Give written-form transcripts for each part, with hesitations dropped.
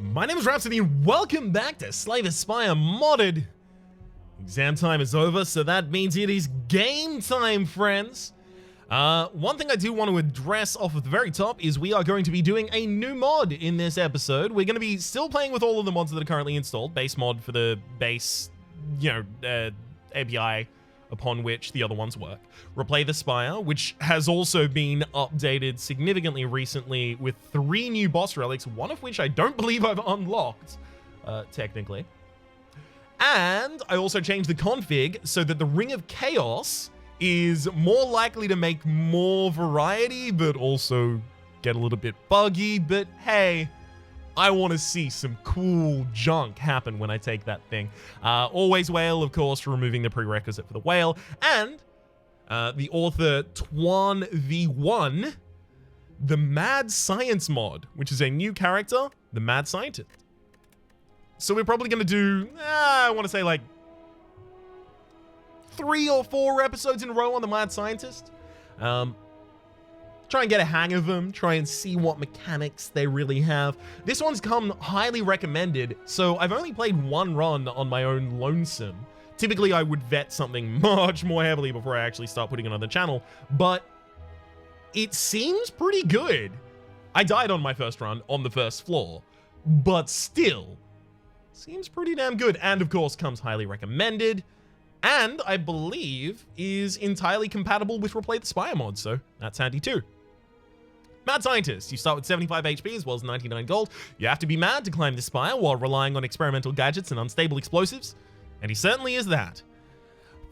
My name is Rhapsody and welcome back to Spire Modded. Exam time is over, so that means it is game time, friends. One thing I do want to address off at the very top is we are going to be doing a new mod in this episode. We're going to be still playing with all of the mods that are currently installed. Base mod for the base, API upon which the other ones work. Replay the Spire, which has also been updated significantly recently with 3 new boss relics, one of which I don't believe I've unlocked, technically. And I also changed the config so that the Ring of Chaos is more likely to make more variety, but also get a little bit buggy. But hey, I want to see some cool junk happen when I take that thing. Always whale, of course, for removing the prerequisite for the whale. And the author Twan V1, the Mad Science mod, which is a new character, the Mad Scientist. So we're probably going to do, I want to say like 3 or 4 episodes in a row on the Mad Scientist. Try and get a hang of them, try and see what mechanics they really have. This one's come highly recommended, so I've only played 1 run on my own lonesome. Typically, I would vet something much more heavily before I actually start putting it on the channel, but it seems pretty good. I died on my first run on the first floor, but still, seems pretty damn good, and of course comes highly recommended, and I believe is entirely compatible with Replay the Spire mod, so that's handy too. Mad Scientist, you start with 75 HP as well as 99 gold. You have to be mad to climb the spire while relying on experimental gadgets and unstable explosives, and he certainly is that.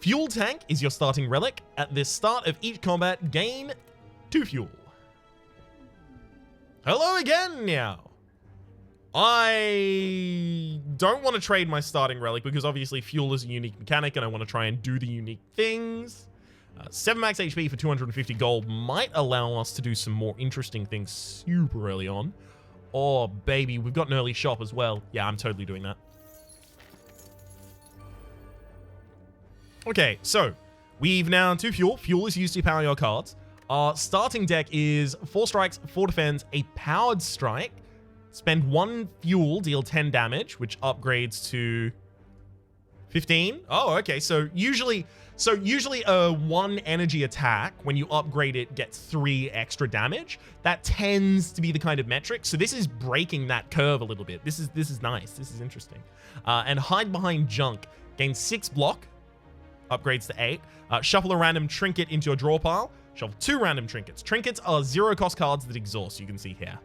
Fuel Tank is your starting relic. At the start of each combat, gain 2 fuel. Hello again now. I don't want to trade my starting relic because obviously fuel is a unique mechanic and I want to try and do the unique things. 7 max HP for 250 gold might allow us to do some more interesting things super early on. Oh, baby, we've got an early shop as well. Yeah, I'm totally doing that. Okay, so we've now 2 fuel. Fuel is used to power your cards. Our starting deck is 4 strikes, 4 defense, a powered strike. Spend 1 fuel, deal 10 damage, which upgrades to 15. Oh, okay. So usually a 1 energy attack, when you upgrade it, gets 3 extra damage. That tends to be the kind of metric. So this is breaking that curve a little bit. This is nice. This is interesting. And Hide Behind Junk gains 6 block, upgrades to 8. Shuffle a random trinket into your draw pile. Shuffle 2 random trinkets. Trinkets are 0 cost cards that exhaust. You can see here.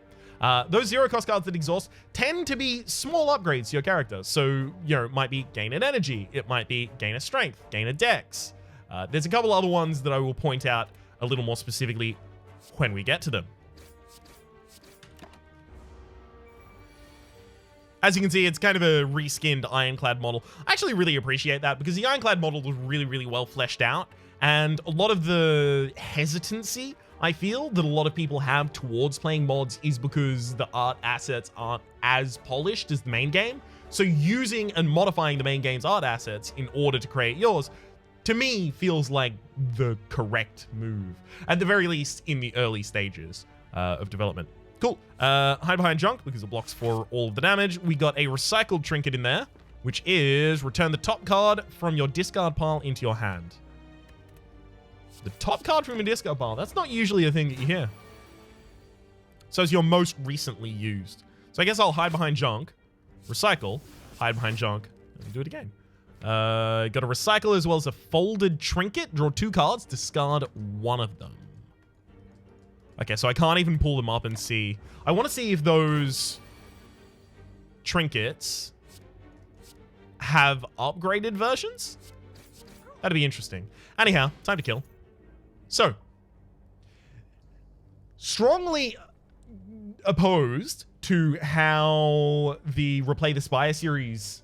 Those 0 cost cards that exhaust tend to be small upgrades to your character. So, it might be gain an energy. It might be gain a strength, gain a dex. There's a couple other ones that I will point out a little more specifically when we get to them. As you can see, it's kind of a reskinned Ironclad model. I actually really appreciate that because the Ironclad model was really, really well fleshed out. And a lot of the hesitancy I feel that a lot of people have towards playing mods is because the art assets aren't as polished as the main game. So using and modifying the main game's art assets in order to create yours, to me, feels like the correct move. At the very least, in the early stages of development. Cool. Hide Behind Junk, because it blocks for all of the damage. We got a recycled trinket in there, which is return the top card from your discard pile into your hand. The top card from a discard pile, that's not usually a thing that you hear. So it's your most recently used. So I guess I'll Hide Behind Junk, recycle, Hide Behind Junk, and do it again. Got a recycle as well as a folded trinket. Draw 2 cards, discard 1 of them. Okay, so I can't even pull them up and see. I want to see if those trinkets have upgraded versions. That'd be interesting. Anyhow, time to kill. So, strongly opposed to how the Replay the Spire series,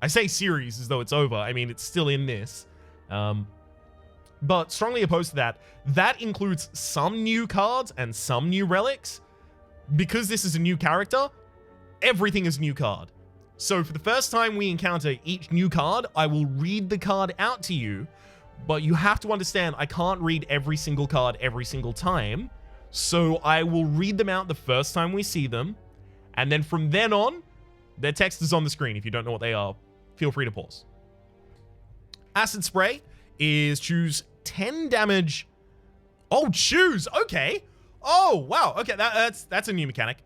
I say series as though it's over. I mean, it's still in this. But strongly opposed to that. That includes some new cards and some new relics. Because this is a new character, everything is a new card. So for the first time we encounter each new card, I will read the card out to you. But you have to understand, I can't read every single card every single time. So I will read them out the first time we see them. And then from then on, their text is on the screen. If you don't know what they are, feel free to pause. Acid Spray is choose 10 damage. Oh, choose. Okay. Oh, wow. Okay, that's a new mechanic.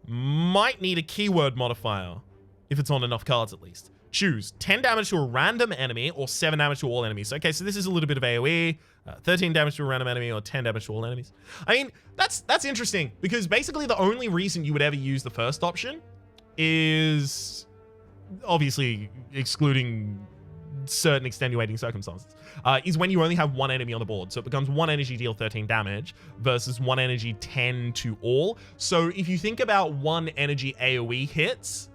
Might need a keyword modifier if it's on enough cards at least. Choose 10 damage to a random enemy or 7 damage to all enemies. Okay, so this is a little bit of AoE. 13 damage to a random enemy or 10 damage to all enemies. I mean, that's interesting because basically the only reason you would ever use the first option is obviously excluding certain extenuating circumstances, is when you only have one enemy on the board. So it becomes 1 energy deal 13 damage versus 1 energy 10 to all. So if you think about 1 energy AoE hits,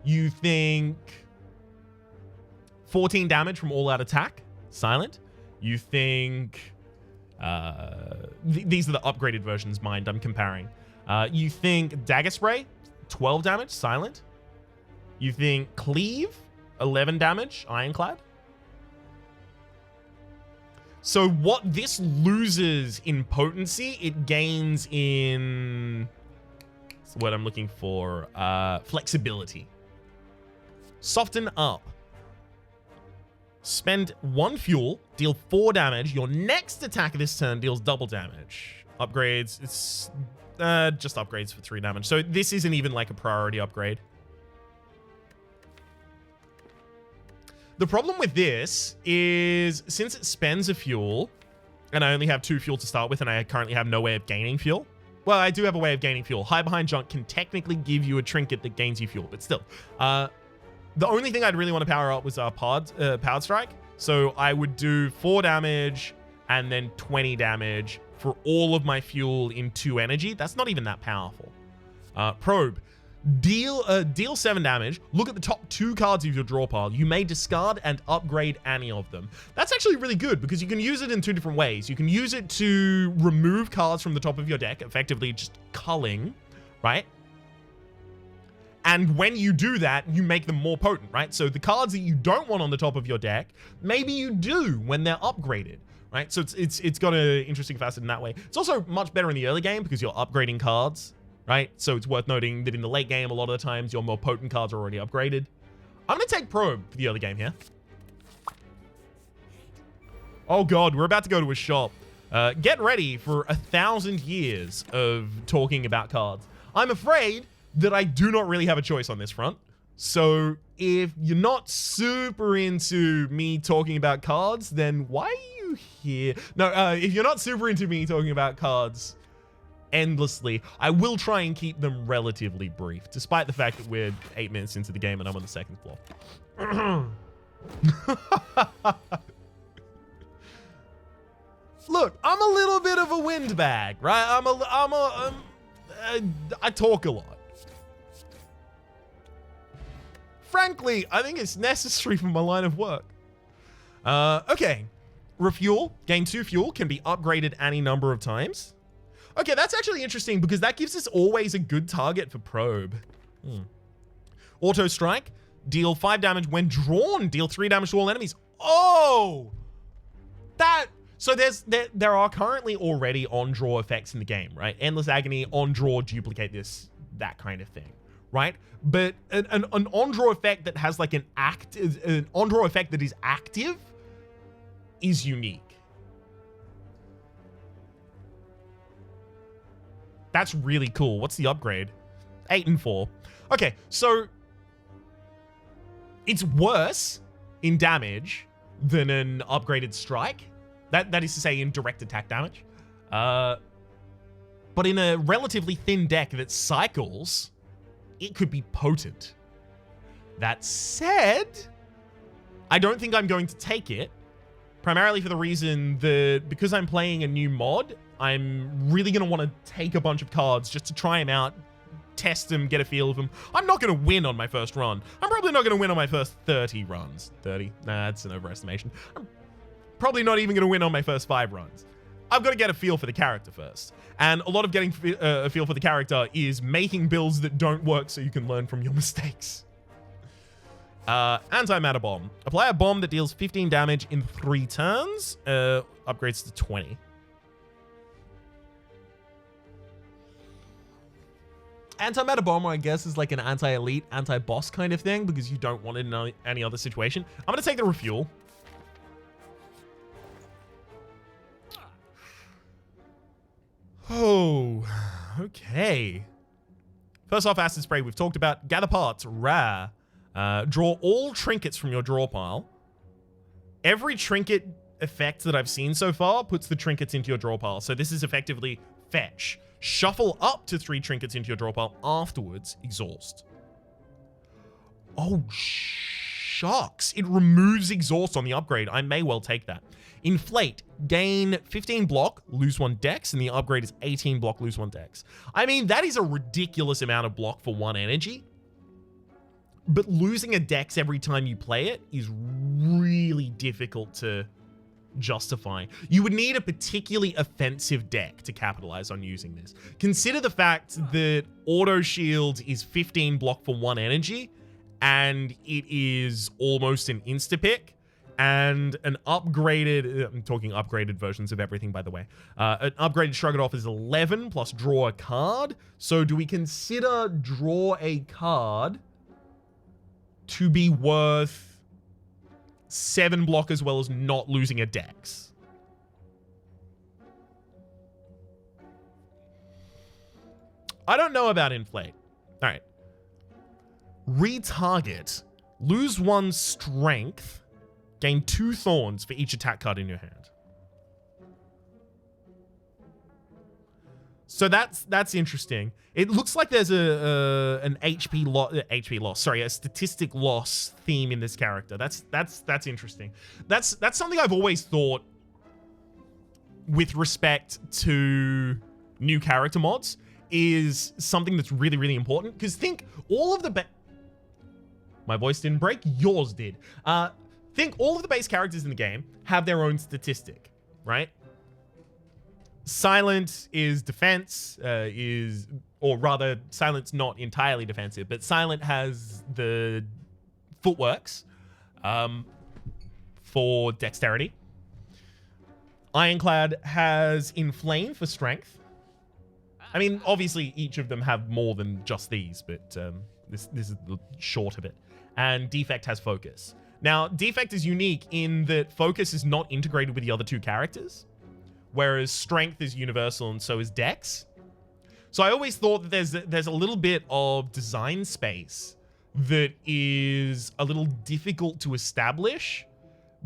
you think 14 damage from all out attack, silent. You think, these are the upgraded versions, mind, I'm comparing. You think Dagger Spray, 12 damage, silent. You think Cleave, 11 damage, Ironclad. So what this loses in potency, it gains in, what's the word I'm looking for? Flexibility. Soften up. Spend 1 fuel, deal 4 damage. Your next attack this turn deals double damage. Upgrades, it's just upgrades for 3 damage. So this isn't even like a priority upgrade. The problem with this is since it spends a fuel, and I only have 2 fuel to start with, and I currently have no way of gaining fuel. Well, I do have a way of gaining fuel. High Behind Junk can technically give you a trinket that gains you fuel, but still. The only thing I'd really want to power up was Powered Strike. So I would do 4 damage and then 20 damage for all of my fuel in 2 energy. That's not even that powerful. Probe. Deal 7 damage. Look at the top 2 cards of your draw pile. You may discard and upgrade any of them. That's actually really good because you can use it in 2 different ways. You can use it to remove cards from the top of your deck, effectively just culling, right? And when you do that, you make them more potent, right? So the cards that you don't want on the top of your deck, maybe you do when they're upgraded, right? So it's got an interesting facet in that way. It's also much better in the early game because you're upgrading cards, right? So it's worth noting that in the late game, a lot of the times your more potent cards are already upgraded. I'm going to take Probe for the early game here. Oh God, we're about to go to a shop. Get ready for 1,000 years of talking about cards. I'm afraid that I do not really have a choice on this front. So if you're not super into me talking about cards, then why are you here? No, if you're not super into me talking about cards endlessly, I will try and keep them relatively brief, despite the fact that we're 8 minutes into the game and I'm on the 2nd floor. Look, I'm a little bit of a windbag, right? I talk a lot. Frankly, I think it's necessary for my line of work. Okay. Refuel, gain 2 fuel, can be upgraded any number of times. Okay, that's actually interesting because that gives us always a good target for Probe. Auto Strike, deal 5 damage when drawn, deal 3 damage to all enemies. Oh! So there are currently already on-draw effects in the game, right? Endless Agony, on-draw, duplicate this, that kind of thing. Right? But an on-draw effect that has like an on-draw effect that is active is unique. That's really cool. What's the upgrade? 8 and 4. Okay, so it's worse in damage than an upgraded strike. That is to say in direct attack damage. But in a relatively thin deck that cycles, it could be potent. That said, I don't think I'm going to take it, primarily for the reason that because I'm playing a new mod, I'm really going to want to take a bunch of cards just to try them out, test them, get a feel of them. I'm not going to win on my first run. I'm probably not going to win on my first 30 runs. 30? Nah, that's an overestimation. I'm probably not even going to win on my first 5 runs. I've got to get a feel for the character first. And a lot of getting a feel for the character is making builds that don't work so you can learn from your mistakes. Antimatter Bomb. Apply a bomb that deals 15 damage in 3 turns. Upgrades to 20. Anti-Matter Bomber, I guess, is like an anti-elite, anti-boss kind of thing because you don't want it in any other situation. I'm going to take the refuel. Oh, okay. First off, Acid Spray, we've talked about. Gather parts, rare. Draw all trinkets from your draw pile. Every trinket effect that I've seen so far puts the trinkets into your draw pile. So this is effectively fetch. Shuffle up to 3 trinkets into your draw pile. Afterwards, exhaust. Oh, shucks. It removes exhaust on the upgrade. I may well take that. Inflate. Gain 15 block, lose 1 dex, and the upgrade is 18 block, lose 1 dex. I mean, that is a ridiculous amount of block for 1 energy. But losing a dex every time you play it is really difficult to justify. You would need a particularly offensive deck to capitalize on using this. Consider the fact that auto shield is 15 block for 1 energy, and it is almost an insta-pick. And an upgraded, I'm talking upgraded versions of everything, by the way. An upgraded Shrug It Off is 11 plus draw a card. So do we consider draw a card to be worth 7 block as well as not losing a dex? I don't know about Inflate. All right. Retarget. Lose 1 strength. Gain 2 thorns for each attack card in your hand. So that's interesting. It looks like there's an HP loss. Sorry, a statistic loss theme in this character. That's interesting. That's something I've always thought with respect to new character mods is something that's really, really important. Because think all of the my voice didn't break, yours did. Think all of the base characters in the game have their own statistic, right? Silent is defense, or rather, Silent's not entirely defensive, but Silent has the footworks for dexterity. Ironclad has Inflame for strength. I mean, obviously, each of them have more than just these, but this is the short of it. And Defect has Focus. Now, Defect is unique in that Focus is not integrated with the other 2 characters, whereas Strength is universal and so is Dex. So I always thought that there's a little bit of design space that is a little difficult to establish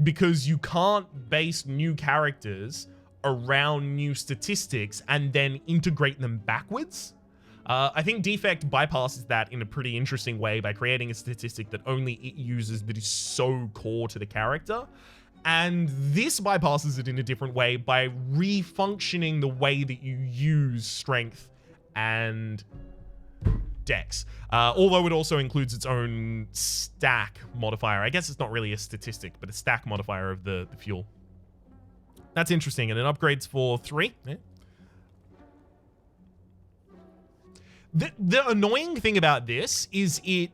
because you can't base new characters around new statistics and then integrate them backwards. I think Defect bypasses that in a pretty interesting way by creating a statistic that only it uses that is so core to the character. And this bypasses it in a different way by refunctioning the way that you use strength and dex. Although it also includes its own stack modifier. I guess it's not really a statistic, but a stack modifier of the fuel. That's interesting. And it upgrades for 3. Yeah. The annoying thing about this is it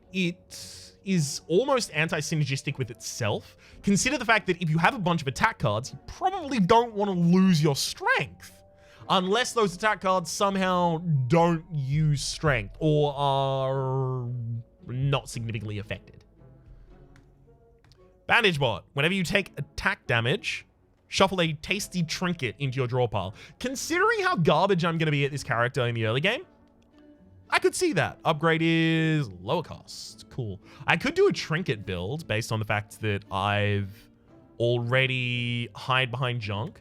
is almost anti-synergistic with itself. Consider the fact that if you have a bunch of attack cards, you probably don't want to lose your strength unless those attack cards somehow don't use strength or are not significantly affected. Bandage Bot. Whenever you take attack damage, shuffle a tasty trinket into your draw pile. Considering how garbage I'm going to be at this character in the early game, I could see that. Upgrade is lower cost. Cool. I could do a trinket build based on the fact that I've already hide behind junk,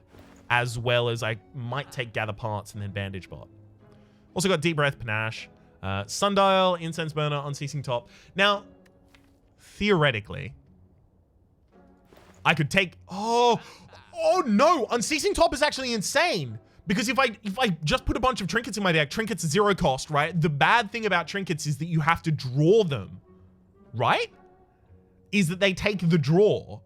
as well as I might take gather parts and then bandage bot. Also got deep breath, panache, sundial, incense burner, unceasing top. Now, theoretically, I could take, oh no, unceasing top is actually insane. Because if I just put a bunch of trinkets in my deck, trinkets are 0 cost, right? The bad thing about trinkets is that you have to draw them, right? Is that they take the draw.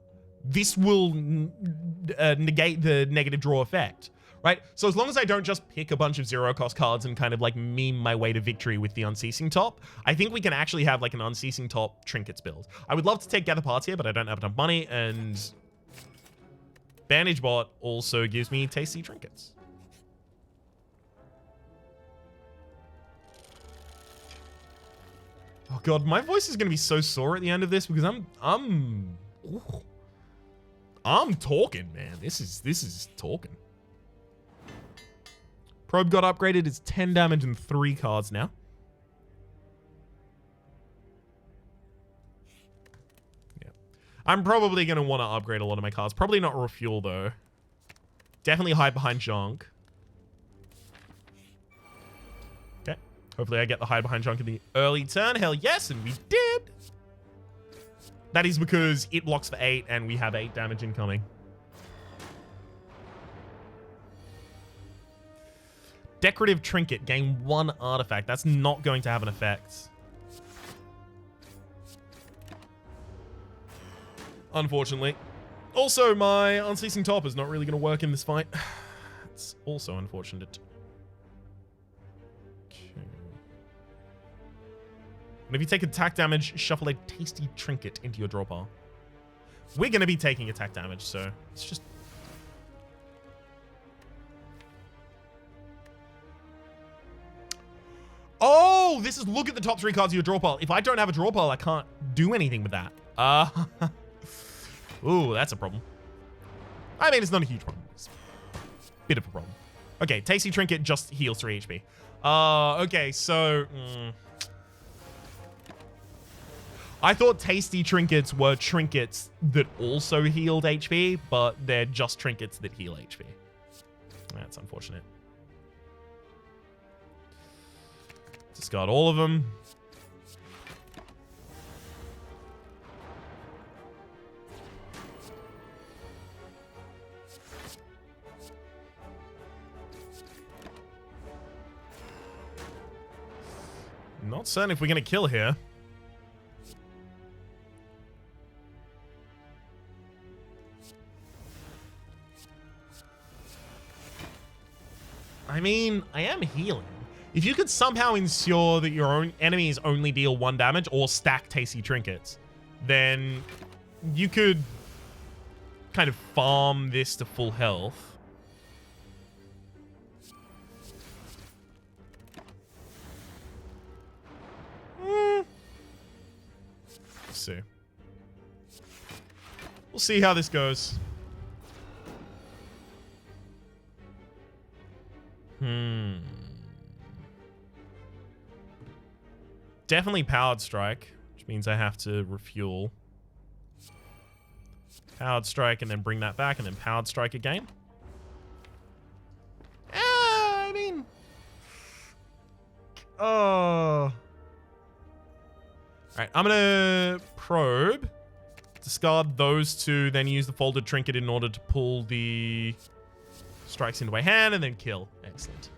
This will negate the negative draw effect, right? So as long as I don't just pick a bunch of 0 cost cards and kind of like meme my way to victory with the unceasing top, I think we can actually have like an unceasing top trinkets build. I would love to take gather parts here, but I don't have enough money, and bandage bot also gives me tasty trinkets. Oh god, my voice is gonna be so sore at the end of this because I'm talking, man. This is talking. Probe got upgraded. It's 10 damage and 3 cards now. Yeah. I'm probably going to want to upgrade a lot of my cards. Probably not refuel, though. Definitely hide behind junk. Okay. Hopefully I get the hide behind junk in the early turn. Hell yes, and we did. That is because it blocks for 8, and we have 8 damage incoming. Decorative Trinket. Gain 1 artifact. That's not going to have an effect. Unfortunately. Also, my Unceasing Top is not really going to work in this fight. It's also unfortunate. Okay. And if you take attack damage, shuffle a Tasty Trinket into your draw pile. We're going to be taking attack damage, so it's just... Oh, this is look at the top 3 cards of your draw pile. If I don't have a draw pile, I can't do anything with that. Ooh, that's a problem. I mean, it's not a huge problem. It's a bit of a problem. Okay, Tasty Trinket just heals 3 HP. Okay, so... I thought Tasty Trinkets were trinkets that also healed HP, but they're just trinkets that heal HP. That's unfortunate. Discard all of them. Not certain if we're going to kill here. I mean, I am healing. If you could somehow ensure that your own enemies only deal 1 damage or stack Tasty Trinkets, then you could kind of farm this to full health. Let's see. We'll see how this goes. Definitely Powered Strike, which means I have to refuel. Powered Strike and then bring that back and then Powered Strike again. I mean... Oh. Alright, I'm gonna probe. Discard those 2, then use the Folded Trinket in order to pull the strikes into my hand and then kill. Excellent.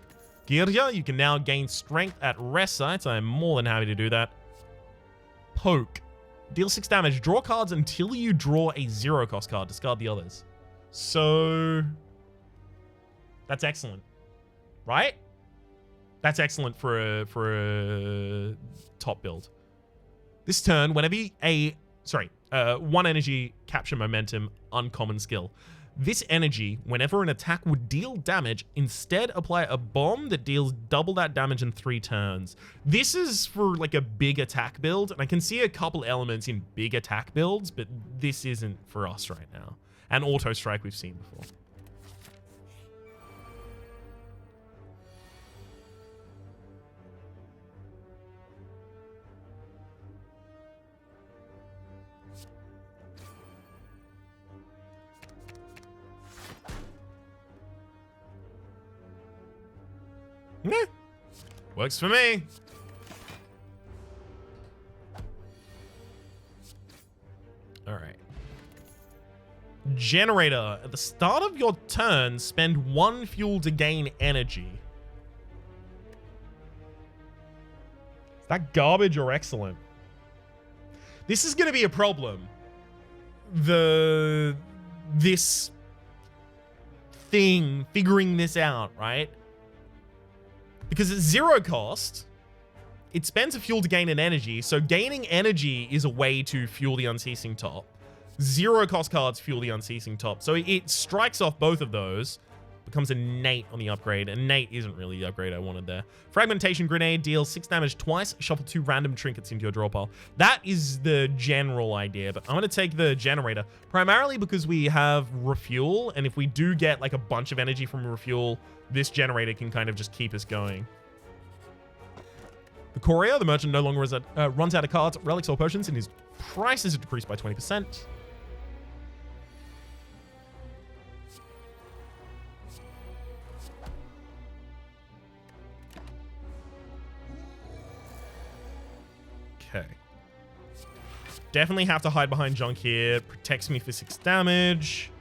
Girya, you can now gain strength at rest sites. I am more than happy to do that. Poke. Deal 6 damage. Draw cards until you draw a 0-cost card. Discard the others. So... that's excellent. Right? That's excellent for a top build. This turn, whenever one energy, capture momentum, uncommon skill. This energy, whenever an attack would deal damage, instead apply a bomb that deals double that damage in 3 turns. This is for like a big attack build, and I can see a couple elements in big attack builds, but this isn't for us right now. And Auto Strike we've seen before. Yeah, works for me. All right. Generator. At the start of your turn, spend 1 fuel to gain energy. Is that garbage or excellent? This is going to be a problem. This thing, figuring this out, right? Because it's 0 cost, it spends a fuel to gain an energy, so gaining energy is a way to fuel the Unceasing Top. 0 cost cards fuel the Unceasing Top, so it strikes off both of those, becomes innate on the upgrade. Innate isn't really the upgrade I wanted there. Fragmentation Grenade deals 6 damage twice. Shuffle 2 random trinkets into your draw pile. That is the general idea, but I'm going to take the generator primarily because we have refuel, and if we do get like a bunch of energy from refuel, this generator can kind of just keep us going. The courier, the merchant no longer runs out of cards, relics, or potions, and his price is decreased by 20%. Okay. Definitely have to hide behind junk here. Protects me for 6 damage.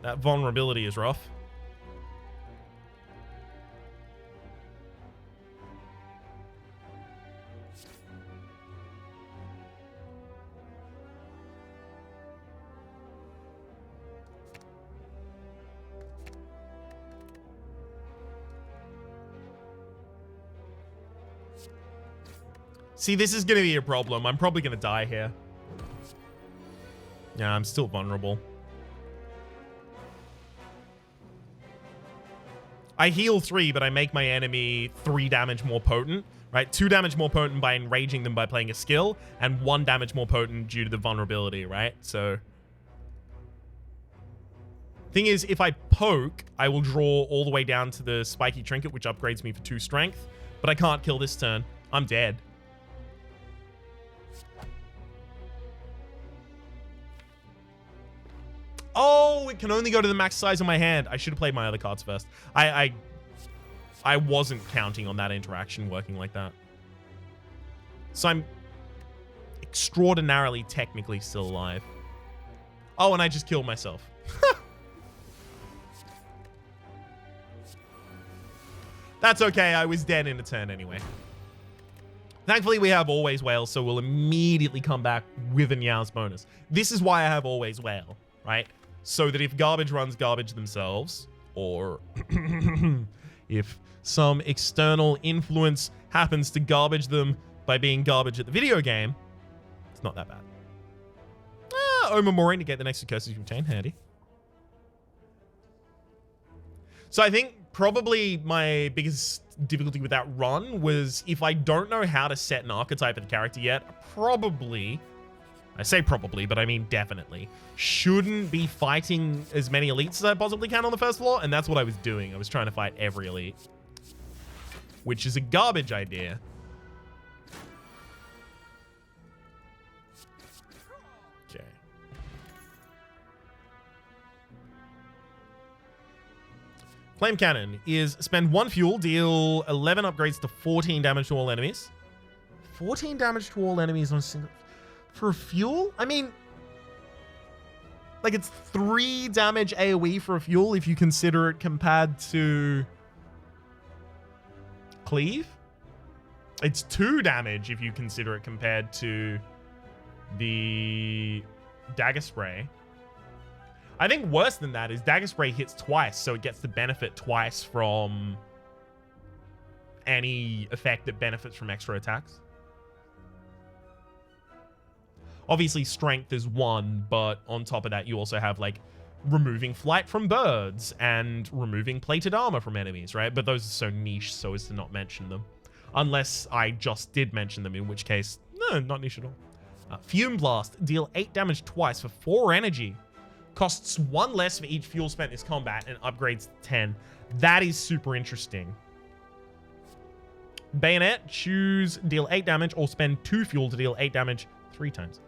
That vulnerability is rough. See, this is going to be a problem. I'm probably going to die here. Yeah, I'm still vulnerable. I heal 3, but I make my enemy 3 damage more potent, right? 2 damage more potent by enraging them by playing a skill, and 1 damage more potent due to the vulnerability, right? So, thing is, if I poke, I will draw all the way down to the spiky trinket, which upgrades me for 2 strength, but I can't kill this turn. I'm dead. Oh, it can only go to the max size of my hand. I should have played my other cards first. I wasn't counting on that interaction working like that. So I'm extraordinarily technically still alive. Oh, and I just killed myself. That's okay. I was dead in a turn anyway. Thankfully, we have Always Whale, so we'll immediately come back with a Nyow's bonus. This is why I have Always Whale, right? So that if garbage runs garbage themselves, or if some external influence happens to garbage them by being garbage at the video game, it's not that bad. Omamori to get the next 2 curses you obtain. Handy. So I think probably my biggest difficulty with that run was if I don't know how to set an archetype of the character yet, probably... I say probably, but I mean definitely. Shouldn't be fighting as many elites as I possibly can on the first floor, and that's what I was doing. I was trying to fight every elite. Which is a garbage idea. Okay. Flame Cannon is spend 1 fuel, deal 11 upgrades to 14 damage to all enemies. 14 damage to all enemies on a single... For fuel? I mean, like it's 3 damage AoE for a fuel if you consider it compared to Cleave. It's 2 damage if you consider it compared to the Dagger Spray. I think worse than that is Dagger Spray hits twice, so it gets the benefit twice from any effect that benefits from extra attacks. Obviously, strength is 1, but on top of that, you also have, like, removing flight from birds and removing plated armor from enemies, right? But those are so niche so as to not mention them. Unless I just did mention them, in which case, no, not niche at all. Fume Blast. Deal 8 damage twice for 4 energy. Costs 1 less for each fuel spent in this combat and upgrades to 10. That is super interesting. Bayonet. Choose deal 8 damage or spend 2 fuel to deal 8 damage 3 times.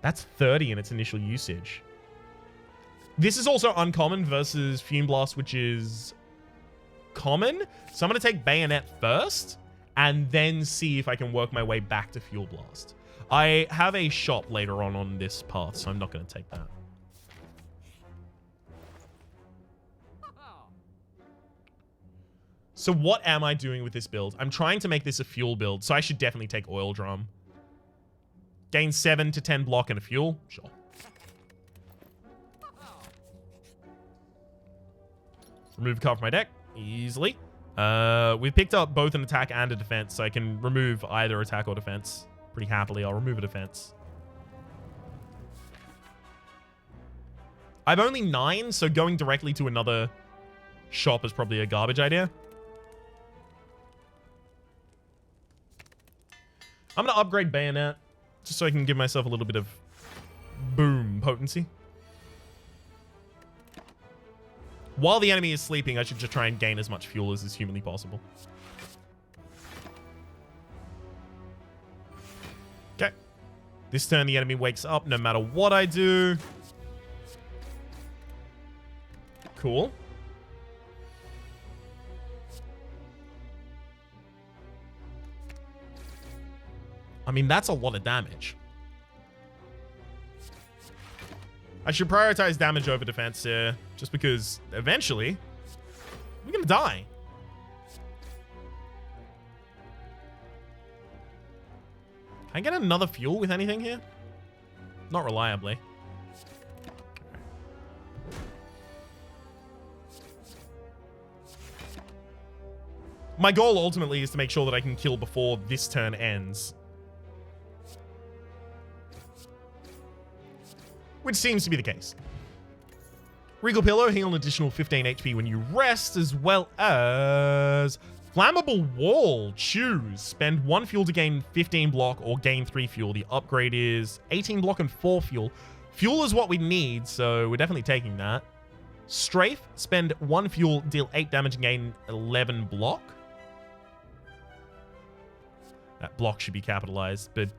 That's 30 in its initial usage. This is also uncommon versus Fume Blast, which is common. So I'm going to take Bayonet first and then see if I can work my way back to Fuel Blast. I have a shop later on this path, so I'm not going to take that. So what am I doing with this build? I'm trying to make this a fuel build, so I should definitely take Oil Drum. Gain 7 to 10 block and a fuel. Sure. Remove a card from my deck. Easily. We've picked up both an attack and a defense, so I can remove either attack or defense. Pretty happily, I'll remove a defense. I've only 9, so going directly to another shop is probably a garbage idea. I'm going to upgrade Bayonet, just so I can give myself a little bit of boom potency. While the enemy is sleeping, I should just try and gain as much fuel as is humanly possible. Okay. This turn, the enemy wakes up no matter what I do. Cool. I mean, that's a lot of damage. I should prioritize damage over defense here, just because eventually we're gonna die. Can I get another fuel with anything here? Not reliably. My goal ultimately is to make sure that I can kill before this turn ends. Which seems to be the case. Regal Pillow, heal an additional 15 HP when you rest, as well as Flammable Wall. Choose. Spend 1 fuel to gain 15 block or gain 3 fuel. The upgrade is 18 block and 4 fuel. Fuel is what we need, so we're definitely taking that. Strafe. Spend 1 fuel, deal 8 damage and gain 11 block. That block should be capitalized, but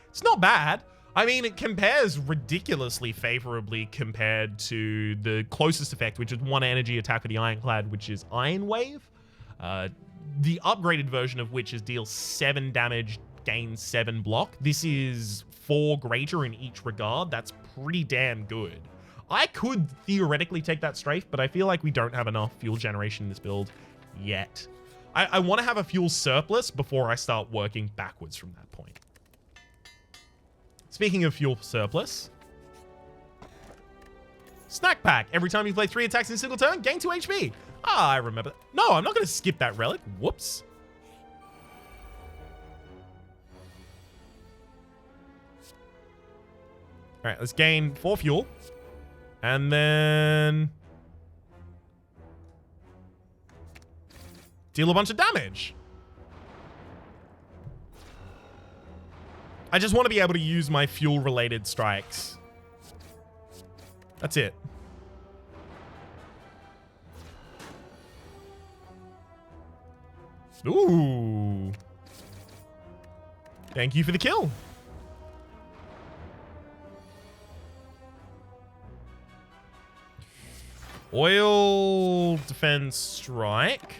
it's not bad. I mean, it compares ridiculously favorably compared to the closest effect, which is 1 energy attack with the Ironclad, which is Iron Wave. The upgraded version of which is deal 7 damage, gain 7 block. This is 4 greater in each regard. That's pretty damn good. I could theoretically take that strafe, but I feel like we don't have enough fuel generation in this build yet. I want to have a fuel surplus before I start working backwards from that point. Speaking of fuel surplus, Snack Pack. Every time you play 3 attacks in a single turn, gain 2 HP. Ah, I remember that. No, I'm not going to skip that relic. Whoops. All right, let's gain 4 fuel. And then deal a bunch of damage. I just want to be able to use my fuel-related strikes. That's it. Ooh. Thank you for the kill. Oil defense strike.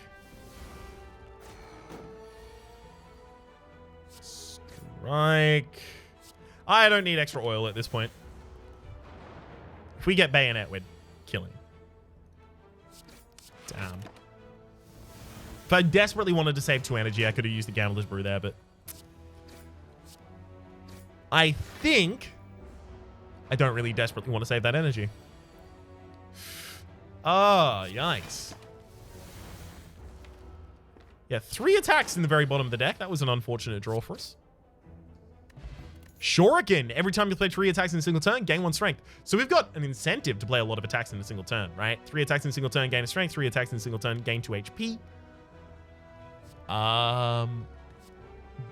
Strike. I don't need extra oil at this point. If we get bayonet, we're killing. Damn. If I desperately wanted to save 2 energy, I could have used the Gambler's Brew there, but I think I don't really desperately want to save that energy. Oh, yikes. Yeah, 3 attacks in the very bottom of the deck. That was an unfortunate draw for us. Shuriken. Every time you play 3 attacks in a single turn, gain 1 strength. So we've got an incentive to play a lot of attacks in a single turn, right? 3 attacks in a single turn, gain a strength. 3 attacks in a single turn, gain 2 HP.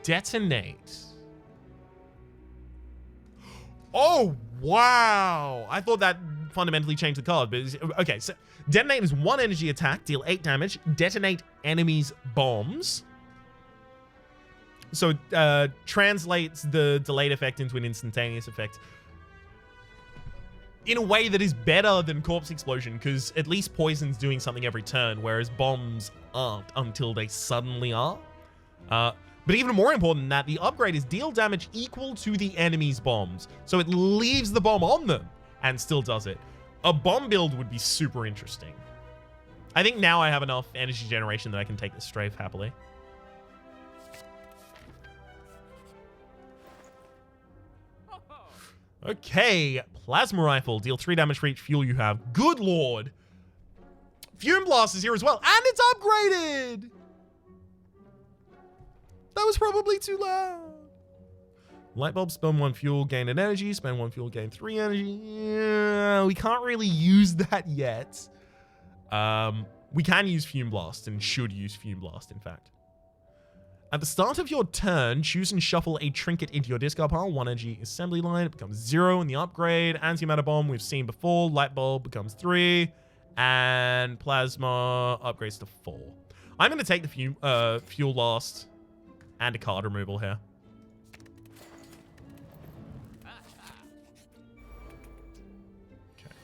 Detonate. Oh, wow. I thought that fundamentally changed the card, but okay, so detonate is 1 energy attack, deal 8 damage, detonate enemies' bombs. So translates the delayed effect into an instantaneous effect in a way that is better than Corpse Explosion, because at least poison's doing something every turn, whereas bombs aren't until they suddenly are. But even more important than that, the upgrade is deal damage equal to the enemy's bombs. So it leaves the bomb on them and still does it. A bomb build would be super interesting. I think now I have enough energy generation that I can take this strafe happily. Okay, Plasma Rifle. Deal 3 damage for each fuel you have. Good lord. Fume Blast is here as well, and it's upgraded! That was probably too loud. Light bulb, spend 1 fuel, gain an energy. Spend 1 fuel, gain 3 energy. Yeah, we can't really use that yet. We can use Fume Blast and should use Fume Blast, in fact. At the start of your turn, choose and shuffle a trinket into your discard pile. 1 energy assembly line. It becomes 0 in the upgrade. Antimatter bomb we've seen before. Light bulb becomes 3. And plasma upgrades to 4. I'm going to take the fuel blast and a card removal here. Okay.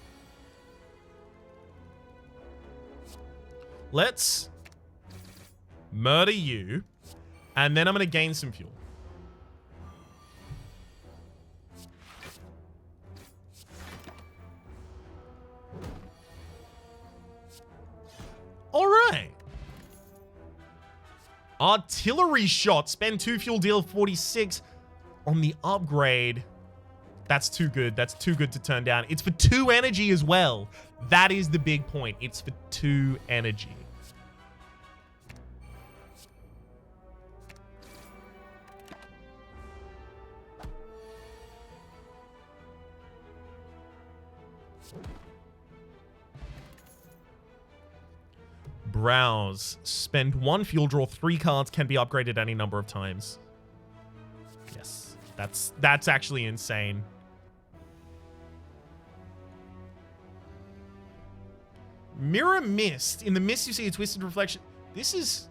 Let's murder you. And then I'm going to gain some fuel. All right. Artillery shot. Spend 2 fuel, deal 46 on the upgrade. That's too good. That's too good to turn down. It's for 2 energy as well. That is the big point. It's for 2 energy. Browse. Spend 1 fuel, draw 3 cards, can be upgraded any number of times. Yes, that's actually insane. Mirror Mist. In the mist, you see a twisted reflection. This is...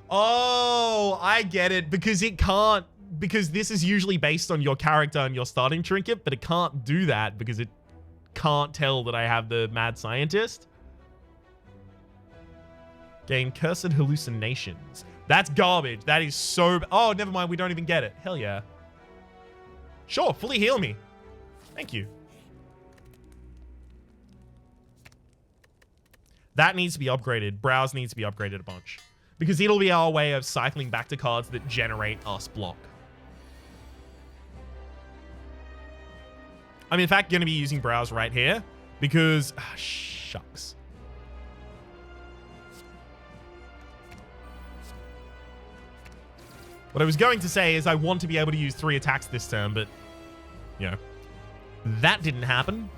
Oh, I get it. Because it can't... Because this is usually based on your character and your starting trinket, but it can't do that because it can't tell that I have the Mad Scientist. Gain Cursed Hallucinations. That's garbage. That is so... Oh, never mind. We don't even get it. Hell yeah. Sure, fully heal me. Thank you. That needs to be upgraded. Browse needs to be upgraded a bunch. Because it'll be our way of cycling back to cards that generate us block. I'm in fact going to be using Browse right here. Because... shucks. What I was going to say is I want to be able to use 3 attacks this turn, but, you know, that didn't happen.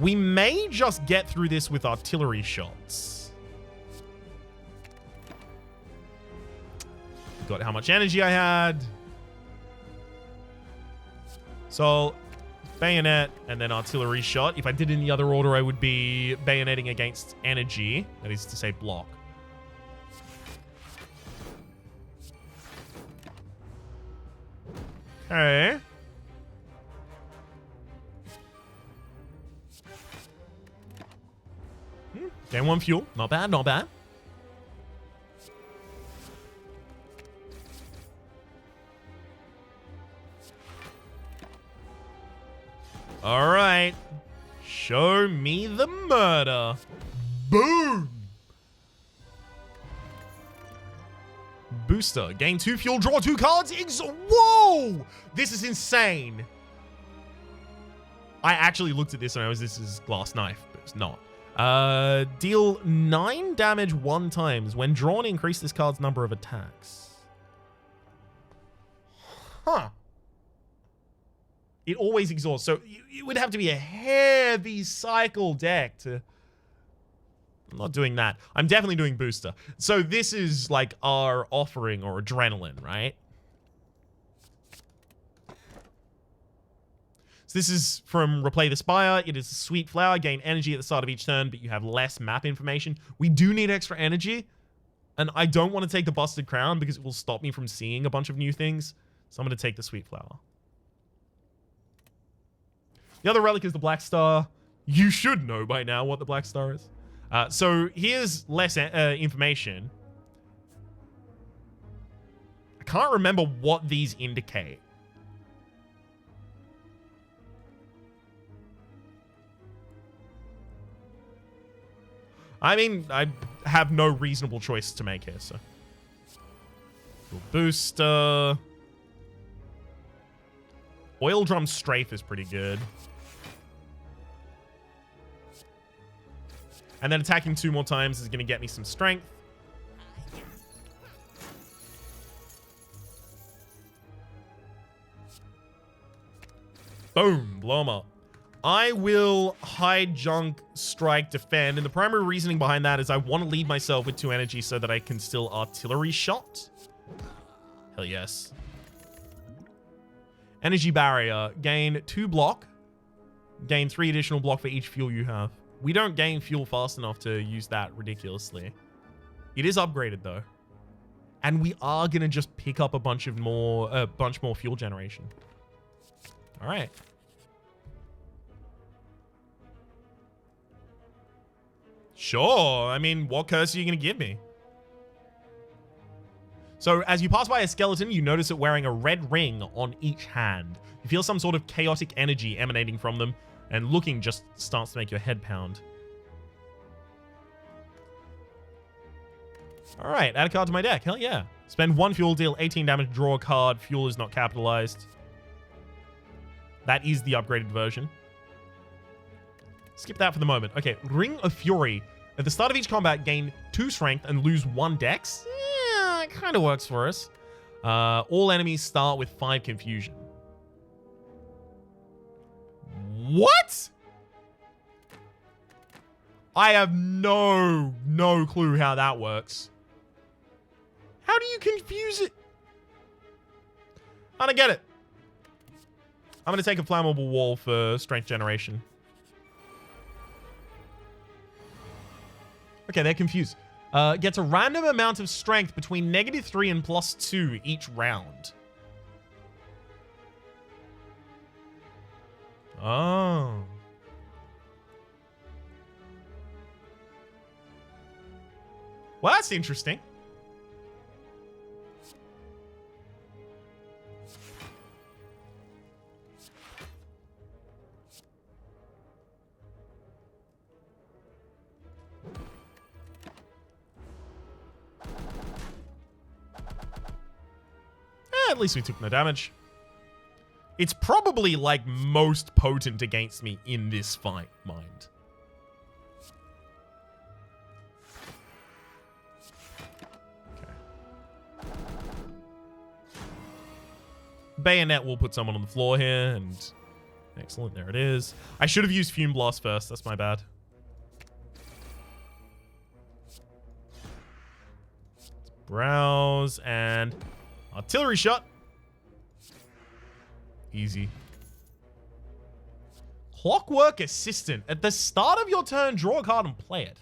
We may just get through this with artillery shots. Got how much energy I had. So, bayonet and then artillery shot. If I did it in the other order, I would be bayoneting against energy. That is to say block. Okay. Gain 1 fuel. Not bad, not bad. All right. Show me the murder. Boom. Booster. Gain 2 fuel, draw 2 cards. Whoa! This is insane. I actually looked at this and I was, this is glass knife, but it's not. Deal 9 damage 1 times. When drawn, increase this card's number of attacks. Huh. It always exhausts. So it would have to be a heavy cycle deck to... I'm not doing that. I'm definitely doing booster. So this is like our offering or adrenaline, right? So this is from Replay the Spire. It is a sweet flower. Gain energy at the start of each turn, but you have less map information. We do need extra energy. And I don't want to take the Busted Crown because it will stop me from seeing a bunch of new things. So I'm going to take the sweet flower. The other relic is the Black Star. You should know by now what the Black Star is. So here's less information. I can't remember what these indicate. I mean, I have no reasonable choice to make here, so. Booster. Oil Drum Strafe is pretty good. And then attacking 2 more times is going to get me some strength. Boom. Blow them up. I will hide, junk, strike, defend. And the primary reasoning behind that is I want to leave myself with 2 energy so that I can still artillery shot. Hell yes. Energy barrier. Gain 2 block. Gain 3 additional block for each fuel you have. We don't gain fuel fast enough to use that ridiculously. It is upgraded though. And we are going to just pick up a bunch more fuel generation. All right. Sure. I mean, what curse are you going to give me? So as you pass by a skeleton, you notice it wearing a red ring on each hand. You feel some sort of chaotic energy emanating from them, and looking just starts to make your head pound. All right, add a card to my deck. Hell yeah. Spend 1 fuel, deal 18 damage, draw a card. Fuel is not capitalized. That is the upgraded version. Skip that for the moment. Okay, Ring of Fury. At the start of each combat, gain 2 strength and lose 1 dex. Yeah, it kind of works for us. All enemies start with 5 confusion. What? I have no clue how that works. How do you confuse it? I don't get it. I'm going to take a flammable wall for strength generation. Okay, they're confused. Gets a random amount of strength between -3 and +2 each round. Oh. Well, that's interesting. At least we took no damage. It's probably, like, most potent against me in this fight, mind. Okay. Bayonet will put someone on the floor here, and... Excellent, there it is. I should have used Fume Blast first, that's my bad. Let's browse, and... Artillery shot. Easy. Clockwork Assistant. At the start of your turn, draw a card and play it.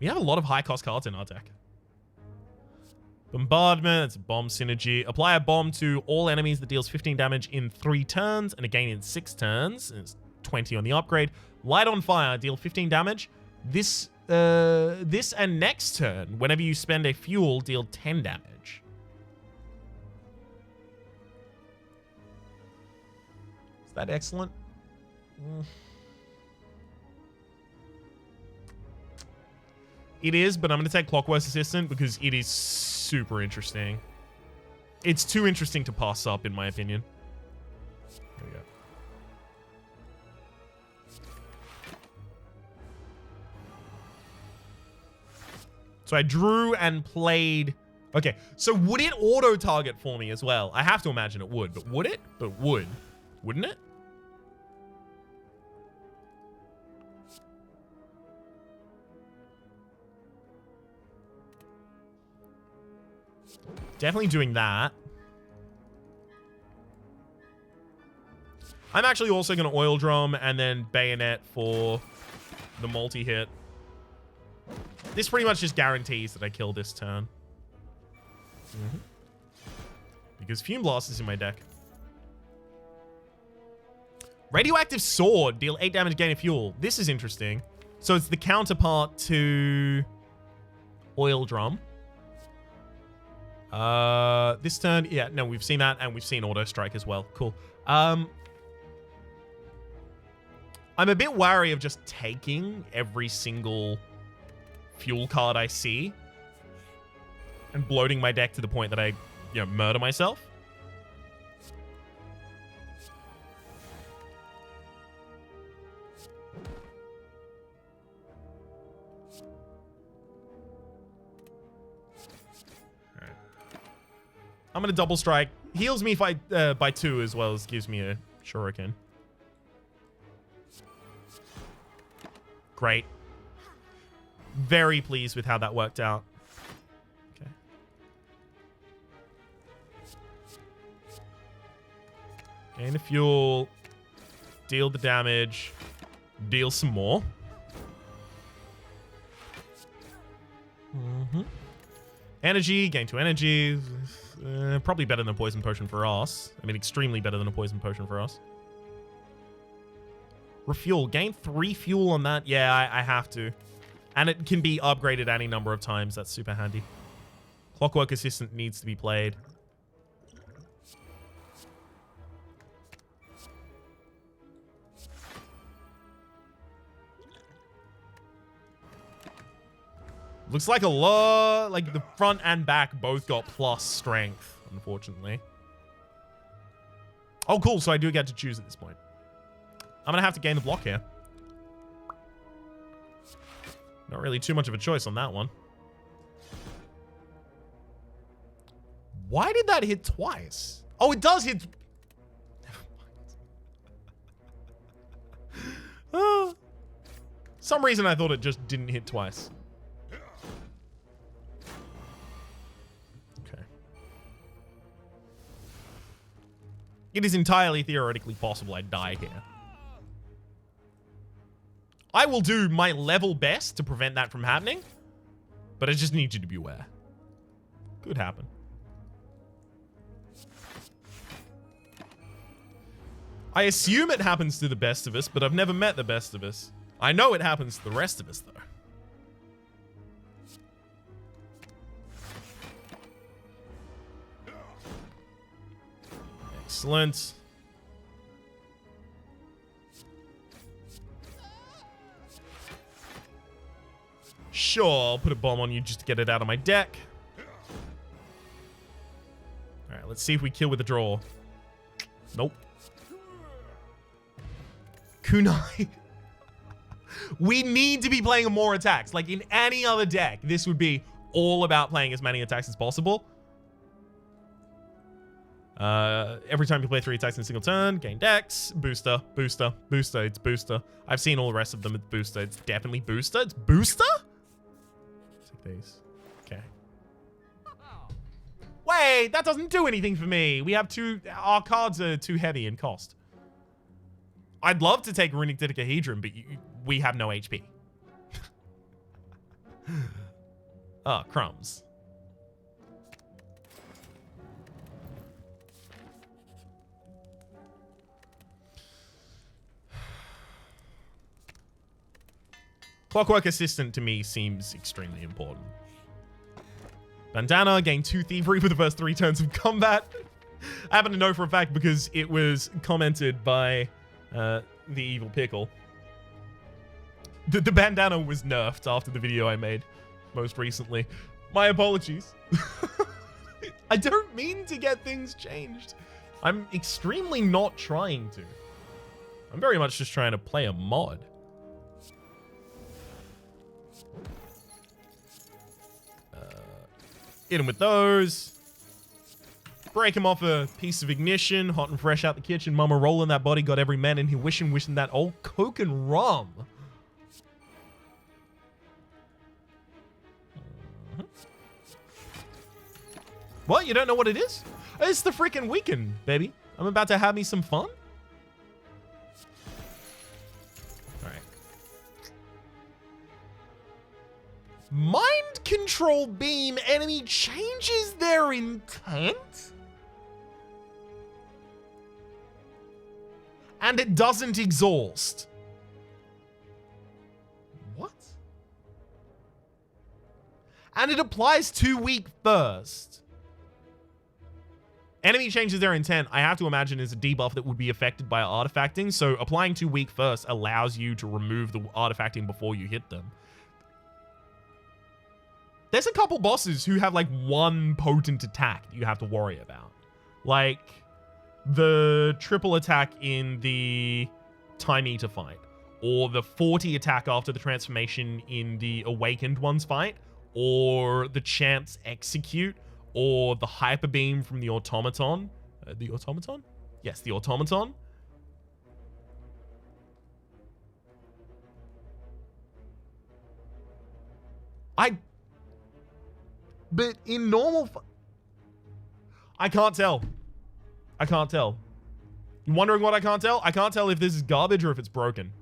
We have a lot of high-cost cards in our deck. Bombardment. It's a bomb synergy. Apply a bomb to all enemies that deals 15 damage in 3 turns and again in 6 turns. And it's 20 on the upgrade. Light on Fire. Deal 15 damage. This and next turn, whenever you spend a fuel, deal 10 damage. Is that excellent? It is, but I'm going to take Clockwork Assistant because it is super interesting. It's too interesting to pass up, in my opinion. There we go. So I drew and played. Okay, so would it auto-target for me as well? I have to imagine it would, but would it? But wouldn't it? Definitely doing that. I'm actually also going to Oil Drum and then Bayonet for the multi-hit. This pretty much just guarantees that I kill this turn. Because Fume Blast is in my deck. Radioactive Sword. Deal 8 damage, gain a fuel. This is interesting. So it's the counterpart to Oil Drum. This turn, yeah, no, we've seen that, and we've seen Auto Strike as well. Cool. I'm a bit wary of just taking every single fuel card I see and bloating my deck to the point that I, murder myself. All right. I'm going to double strike. Heals me by 2 as well as gives me a shuriken. Great. Very pleased with how that worked out. Okay. Gain the fuel. Deal the damage. Deal some more. Energy. Gain 2 energy. Probably better than a poison potion for us. I mean, extremely better than a poison potion for us. Refuel. Gain 3 fuel on that. Yeah, I have to. And it can be upgraded any number of times. That's super handy. Clockwork Assistant needs to be played. Looks like a lot, like the front and back both got plus strength, unfortunately. Oh, cool. So I do get to choose at this point. I'm going to have to gain the block here. Not really too much of a choice on that one. Why did that hit twice? Oh, it does hit. Some reason I thought it just didn't hit twice. Okay. It is entirely theoretically possible I die here. I will do my level best to prevent that from happening, but I just need you to be aware. Could happen. I assume it happens to the best of us, but I've never met the best of us. I know it happens to the rest of us, though. Excellent. Sure, I'll put a bomb on you just to get it out of my deck. Alright, let's see if we kill with a draw. Nope. Kunai. We need to be playing more attacks. Like in any other deck, this would be all about playing as many attacks as possible. Every time you play 3 attacks in a single turn, gain dex, booster, booster, booster, it's booster. I've seen all the rest of them, it's booster. It's definitely booster. It's booster? Take these. Okay. Wait, that doesn't do anything for me. We have our cards are too heavy in cost. I'd love to take Runic Dodecahedron, but we have no HP. Oh, crumbs. Clockwork Assistant to me seems extremely important. Bandana, gain 2 thievery for the first 3 turns of combat. I happen to know for a fact because it was commented by the Evil Pickle. The bandana was nerfed after the video I made most recently. My apologies. I don't mean to get things changed. I'm extremely not trying to. I'm very much just trying to play a mod. Hit him with those. Break him off a piece of ignition. Hot and fresh out the kitchen. Mama rolling that body. Got every man in here wishing that old Coke and rum. What? You don't know what it is? It's the freaking weekend, baby. I'm about to have me some fun. Alright. Mind control beam. Enemy changes their intent? And it doesn't exhaust. What? And it applies to weak first. Enemy changes their intent, I have to imagine, is a debuff that would be affected by artifacting. So applying to weak first allows you to remove the artifacting before you hit them. There's a couple bosses who have like 1 potent attack that you have to worry about. Like the triple attack in the Time Eater fight, or the 40 attack after the transformation in the Awakened Ones fight, or the Chance Execute or the hyper beam from the automaton. The automaton? Yes, the automaton. But in normal, I can't tell. I can't tell. You wondering what I can't tell? I can't tell if this is garbage or if it's broken.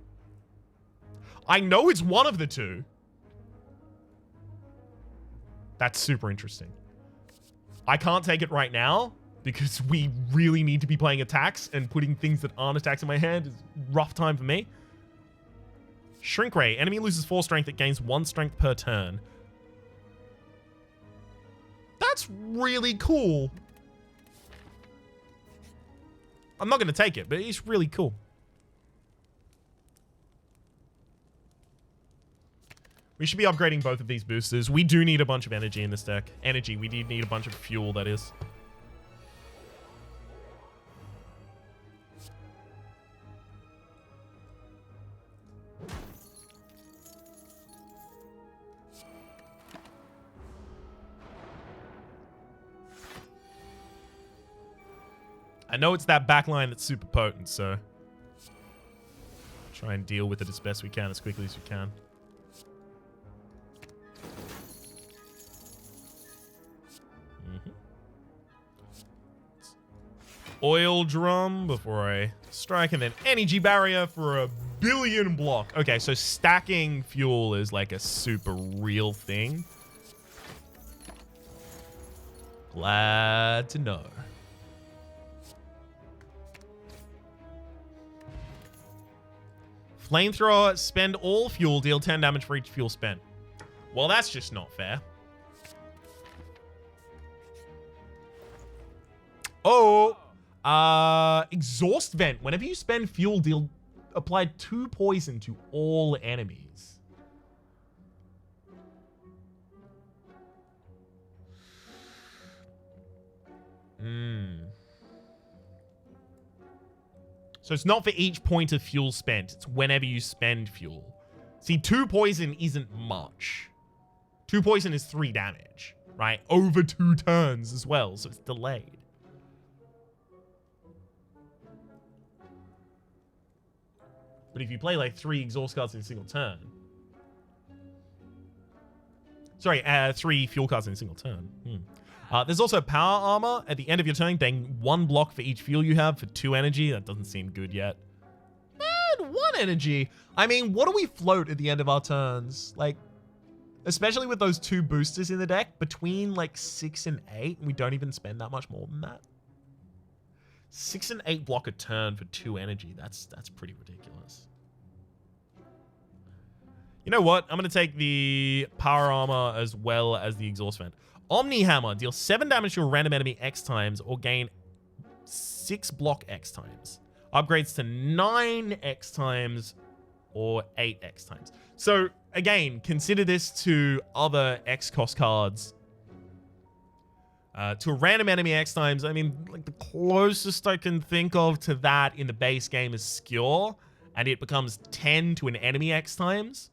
I know it's one of the two. That's super interesting. I can't take it right now because we really need to be playing attacks, and putting things that aren't attacks in my hand is a rough time for me. Shrink Ray. Enemy loses 4 strength. It gains 1 strength per turn. That's really cool. I'm not going to take it, but it's really cool. We should be upgrading both of these boosters. We do need a bunch of energy in this deck. Energy. We do need a bunch of fuel, that is. I know it's that backline that's super potent, so try and deal with it as best we can, as quickly as we can. Oil drum before I strike, and then energy barrier for a billion block. Okay, so stacking fuel is like a super real thing. Glad to know. Flamethrower, spend all fuel, deal 10 damage for each fuel spent. Well, that's just not fair. Oh, exhaust vent. Whenever you spend fuel, apply 2 poison to all enemies. So it's not for each point of fuel spent. It's whenever you spend fuel. See, 2 poison isn't much. 2 poison is 3 damage, right? Over 2 turns as well, so it's delayed. But if you play like 3 exhaust cards in a single turn. Sorry, 3 fuel cards in a single turn. There's also power armor. At the end of your turn, gain 1 block for each fuel you have for 2 energy. That doesn't seem good yet. And 1 energy. I mean, what do we float at the end of our turns? Like, especially with those 2 boosters in the deck, between like 6 and 8, we don't even spend that much more than that. 6 and 8 block a turn for 2 energy. That's pretty ridiculous. You know what? I'm going to take the power armor as well as the exhaust vent. Omni Hammer. Deal 7 damage to a random enemy X times or gain 6 block X times. Upgrades to 9 X times or 8 X times. So, again, consider this to other X cost cards. To a random enemy X times, I mean, like the closest I can think of to that in the base game is Skewer, and it becomes 10 to an enemy X times.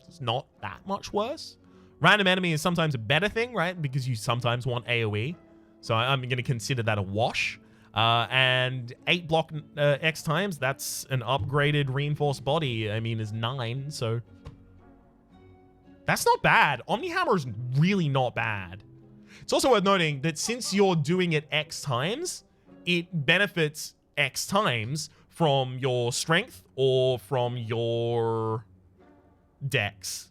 It's not that much worse. Random enemy is sometimes a better thing, right? Because you sometimes want AoE. So I'm going to consider that a wash. And 8 block X times, that's an upgraded reinforced body. I mean, is 9, so that's not bad. Omni Hammer is really not bad. It's also worth noting that since you're doing it X times, it benefits X times from your strength or from your dex.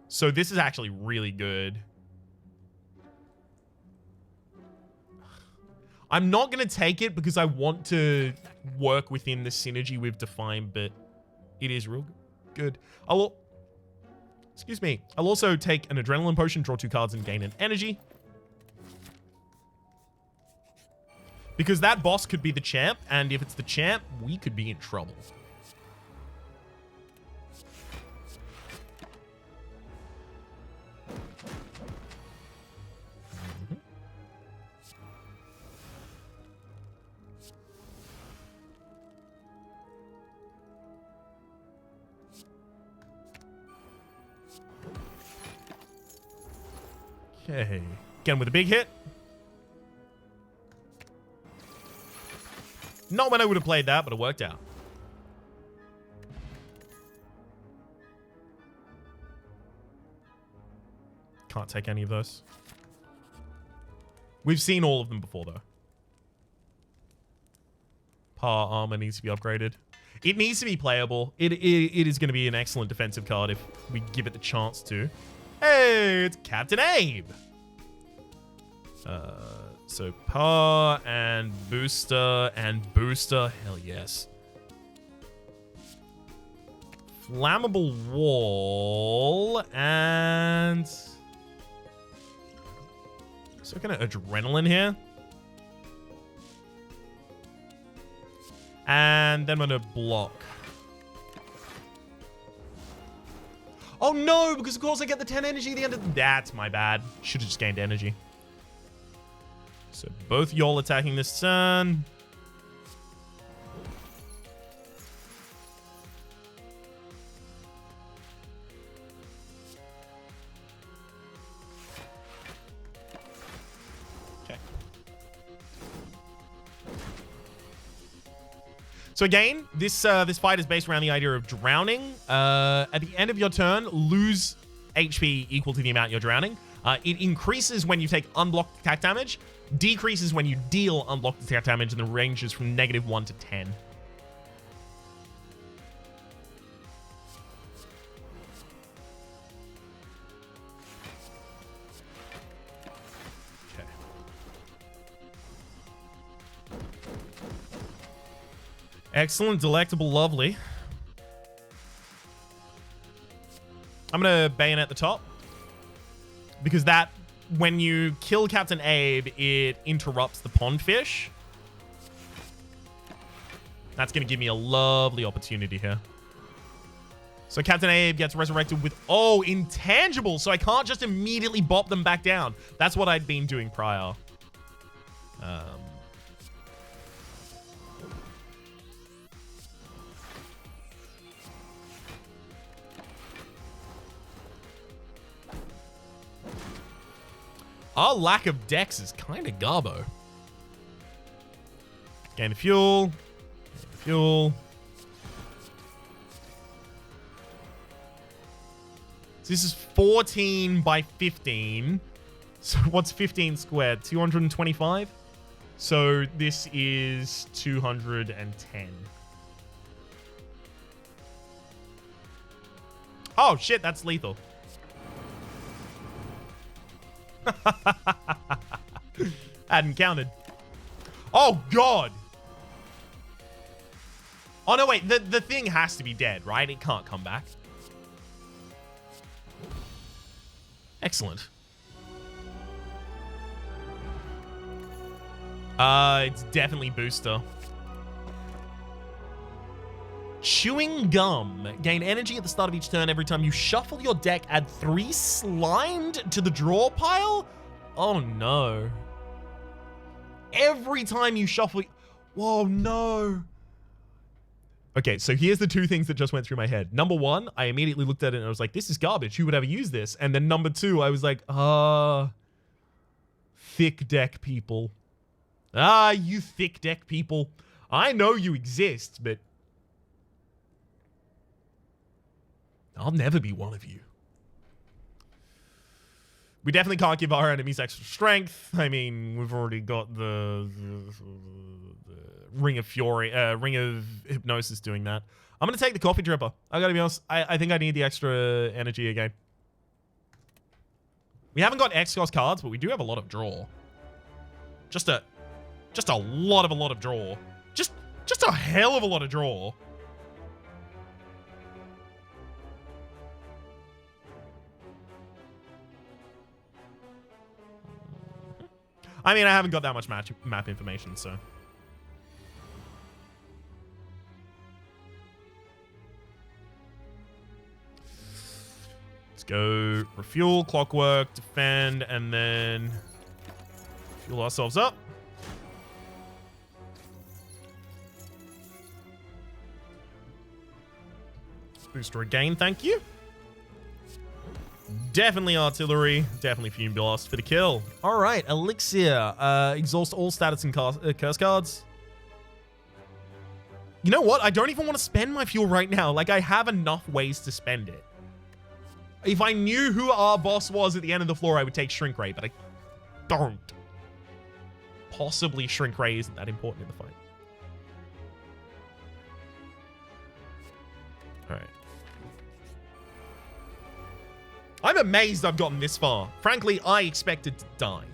So this is actually really good. I'm not going to take it because I want to work within the synergy we've defined, but it is real good. Excuse me. I'll also take an adrenaline potion, draw 2 cards, and gain an energy. Because that boss could be the champ, and if it's the champ, we could be in trouble. Okay. Again with a big hit. Not when I would have played that, but it worked out. Can't take any of those. We've seen all of them before, though. Power armor needs to be upgraded. It needs to be playable. It is going to be an excellent defensive card if we give it the chance to. Hey, it's Captain Abe. So power and booster and booster. Hell yes. Flammable wall and... So kind of adrenaline here. And then I'm going to block. Oh no, because of course I get the 10 energy at the end of... That's my bad. Should have just gained energy. So both y'all attacking this turn. Okay. So again, this fight is based around the idea of drowning. At the end of your turn, lose HP equal to the amount you're drowning. It increases when you take unblocked attack damage, decreases when you deal unblocked attack damage, and the range is from -1 to 10. Okay. Excellent, delectable, lovely. I'm gonna bayonet the top. Because that, when you kill Captain Abe, it interrupts the pond fish. That's going to give me a lovely opportunity here. So Captain Abe gets resurrected with, oh, intangible. So I can't just immediately bop them back down. That's what I'd been doing prior. Our lack of dex is kind of garbo. Gain the fuel. Gain the fuel. So this is 14 by 15. So what's 15 squared? 225? So this is 210. Oh, shit, that's lethal. Hadn't counted. Oh, God. Oh, no, wait. The thing has to be dead, right? It can't come back. Excellent. It's definitely booster. Chewing gum. Gain energy at the start of each turn. Every time you shuffle your deck, add 3 slimed to the draw pile? Oh, no. Every time you shuffle... Whoa, no. Okay, so here's the 2 things that just went through my head. Number 1, I immediately looked at it and I was like, this is garbage. Who would ever use this? And then number 2, I was like, thick deck people. You thick deck people. I know you exist, but... I'll never be one of you. We definitely can't give our enemies extra strength. I mean, we've already got the Ring of Fury, Ring of Hypnosis doing that. I'm going to take the Coffee Dripper. I got to be honest. I think I need the extra energy again. We haven't got X-Cost cards, but we do have a lot of draw. Just a lot of draw. Just a hell of a lot of draw. I mean, I haven't got that much map information, so. Let's go refuel, clockwork, defend, and then fuel ourselves up. Booster again, thank you. Definitely artillery. Definitely fume blast for the kill. All right, elixir. Exhaust all status and curse cards. You know what? I don't even want to spend my fuel right now. Like, I have enough ways to spend it. If I knew who our boss was at the end of the floor, I would take Shrink Ray, but I don't. Possibly Shrink Ray isn't that important in the fight. All right. I'm amazed I've gotten this far. Frankly, I expected to die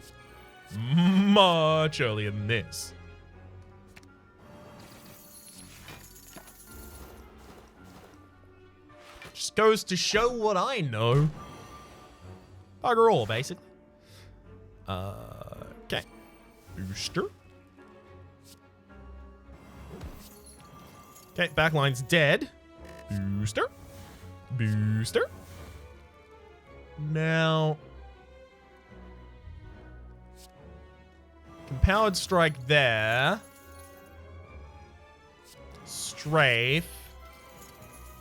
much earlier than this. Just goes to show what I know. Bugger all, basically. Okay. Booster. Okay, backline's dead. Booster. Booster. Now, Empowered Strike there. Strafe.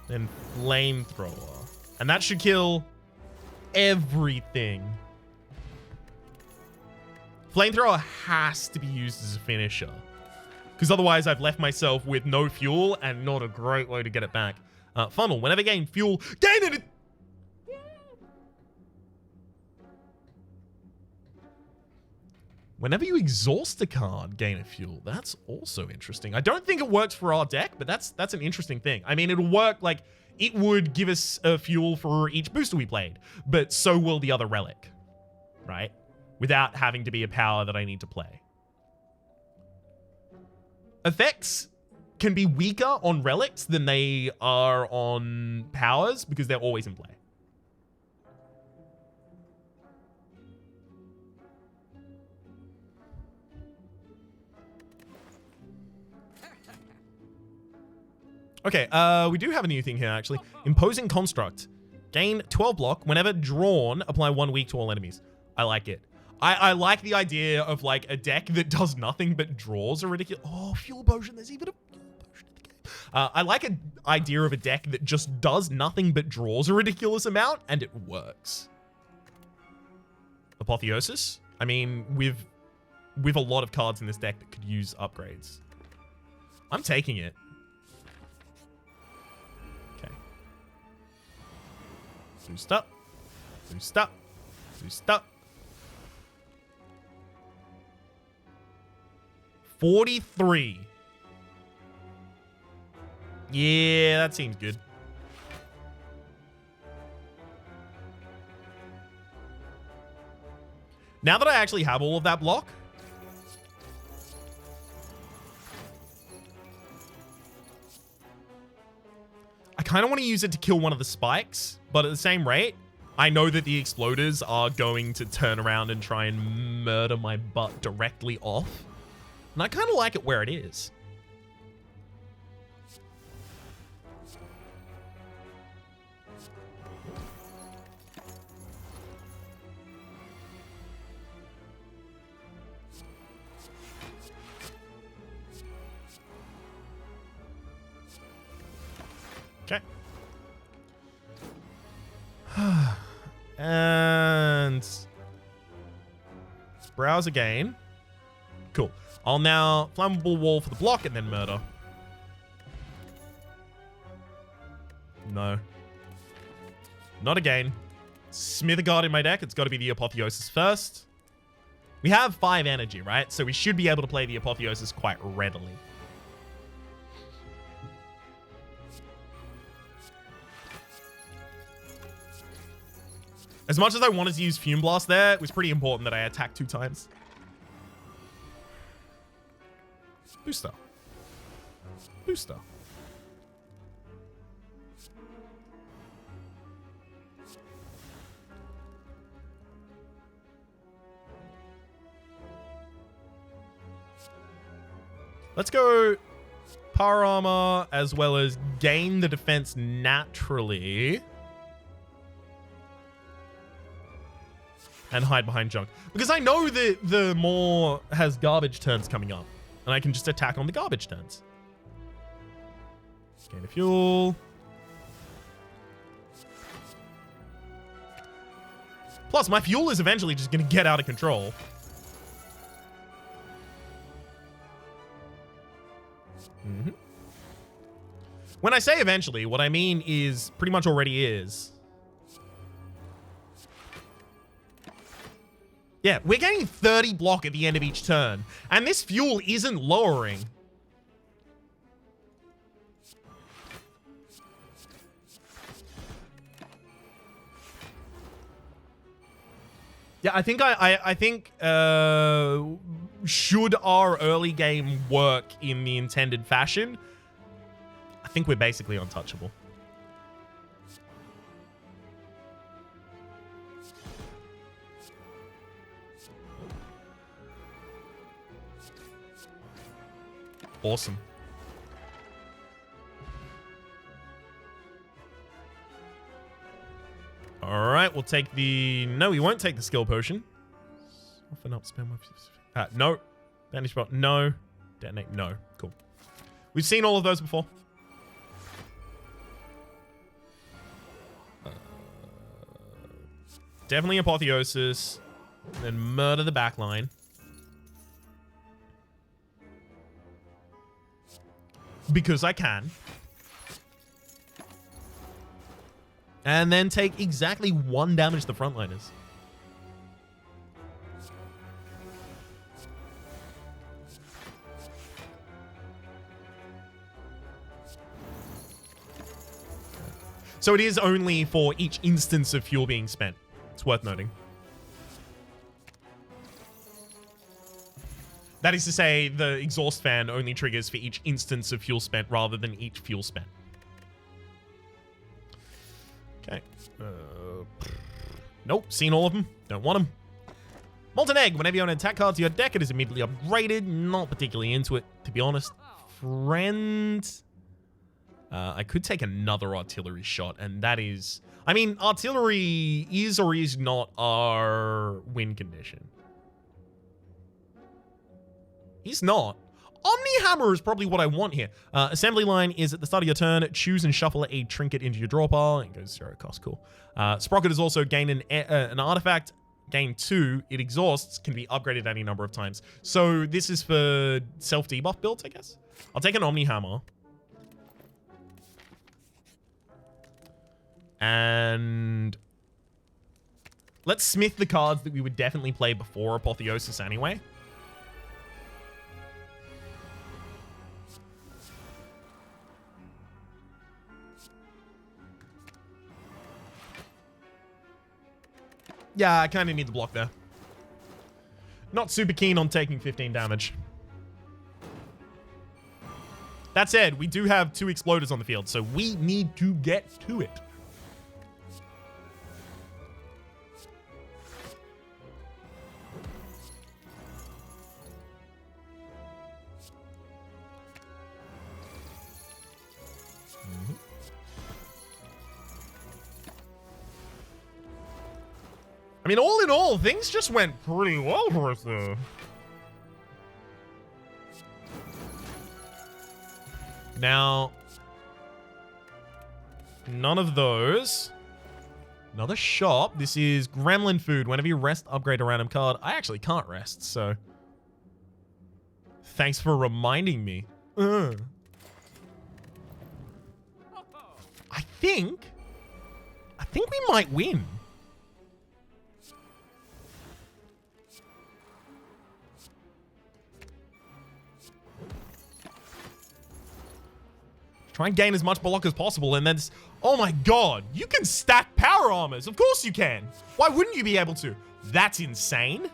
Then Flamethrower. And that should kill everything. Flamethrower has to be used as a finisher. Because otherwise I've left myself with no fuel and not a great way to get it back. Funnel. Whenever gain fuel, gain it! Whenever you exhaust a card, gain a fuel. That's also interesting. I don't think it works for our deck, but that's an interesting thing. I mean, it'll work, like, it would give us a fuel for each booster we played, but so will the other relic, right? Without having to be a power that I need to play. Effects can be weaker on relics than they are on powers because they're always in play. Okay, we do have a new thing here, actually. Imposing Construct. Gain 12 block. Whenever drawn, apply 1 weak to all enemies. I like it. I like the idea of, like, a deck that does nothing but draws a ridiculous... Oh, Fuel Potion. There's even a Fuel Potion in the game. I like an idea of a deck that just does nothing but draws a ridiculous amount, and it works. Apotheosis. I mean, with a lot of cards in this deck that could use upgrades. I'm taking it. Boost up. Boost up. Boost up. 43. Yeah, that seems good. Now that I actually have all of that block, I kind of want to use it to kill one of the spikes, but at the same rate, I know that the exploders are going to turn around and try and murder my butt directly off. And I kind of like it where it is. Okay. And let's browse again. Cool. I'll now flammable wall for the block and then murder. No. Not again. Smither Guard in my deck. It's got to be the Apotheosis first. We have 5 energy, right? So we should be able to play the Apotheosis quite readily. As much as I wanted to use Fume Blast there, it was pretty important that I attack 2 times. Booster. Booster. Let's go power armor as well as gain the defense naturally. And hide behind junk. Because I know that the Maw has garbage turns coming up. And I can just attack on the garbage turns. Gain a fuel. Plus, my fuel is eventually just going to get out of control. Mm-hmm. When I say eventually, what I mean is pretty much already is. Yeah, we're getting 30 block at the end of each turn, and this fuel isn't lowering. Yeah, I think should our early game work in the intended fashion, I think we're basically untouchable. Awesome. All right, we'll take the... No, we won't take the skill potion. Soften up, spam web. No. Banish spot. No. Detonate. No. Cool. We've seen all of those before. Definitely Apotheosis. Then murder the backline. Because I can. And then take exactly 1 damage to the frontliners. So it is only for each instance of fuel being spent. It's worth noting. That is to say, the exhaust fan only triggers for each instance of fuel spent rather than each fuel spent. Okay. Nope, seen all of them. Don't want them. Molten Egg. Whenever you own an attack card to your deck, it is immediately upgraded. Not particularly into it, to be honest. Friend. I could take another artillery shot, and that is... I mean, artillery is or is not our win condition. He's not. Omni Hammer is probably what I want here. Assembly line is at the start of your turn. Choose and shuffle a trinket into your draw pile. It goes 0 cost. Cool. Sprocket is also gain an artifact. Gain 2. It exhausts. Can be upgraded any number of times. So this is for self-debuff builds, I guess. I'll take an Omni Hammer. And let's smith the cards that we would definitely play before Apotheosis anyway. Yeah, I kind of need the block there. Not super keen on taking 15 damage. That said, we do have 2 exploders on the field, so we need to get to it. I mean, all in all, things just went pretty well for us, though. Now, none of those. Another shop. This is Gremlin Food. Whenever you rest, upgrade a random card. I actually can't rest, so... Thanks for reminding me. I think we might win. Try and gain as much block as possible, and then... Oh my god, you can stack power armors. Of course you can. Why wouldn't you be able to? That's insane.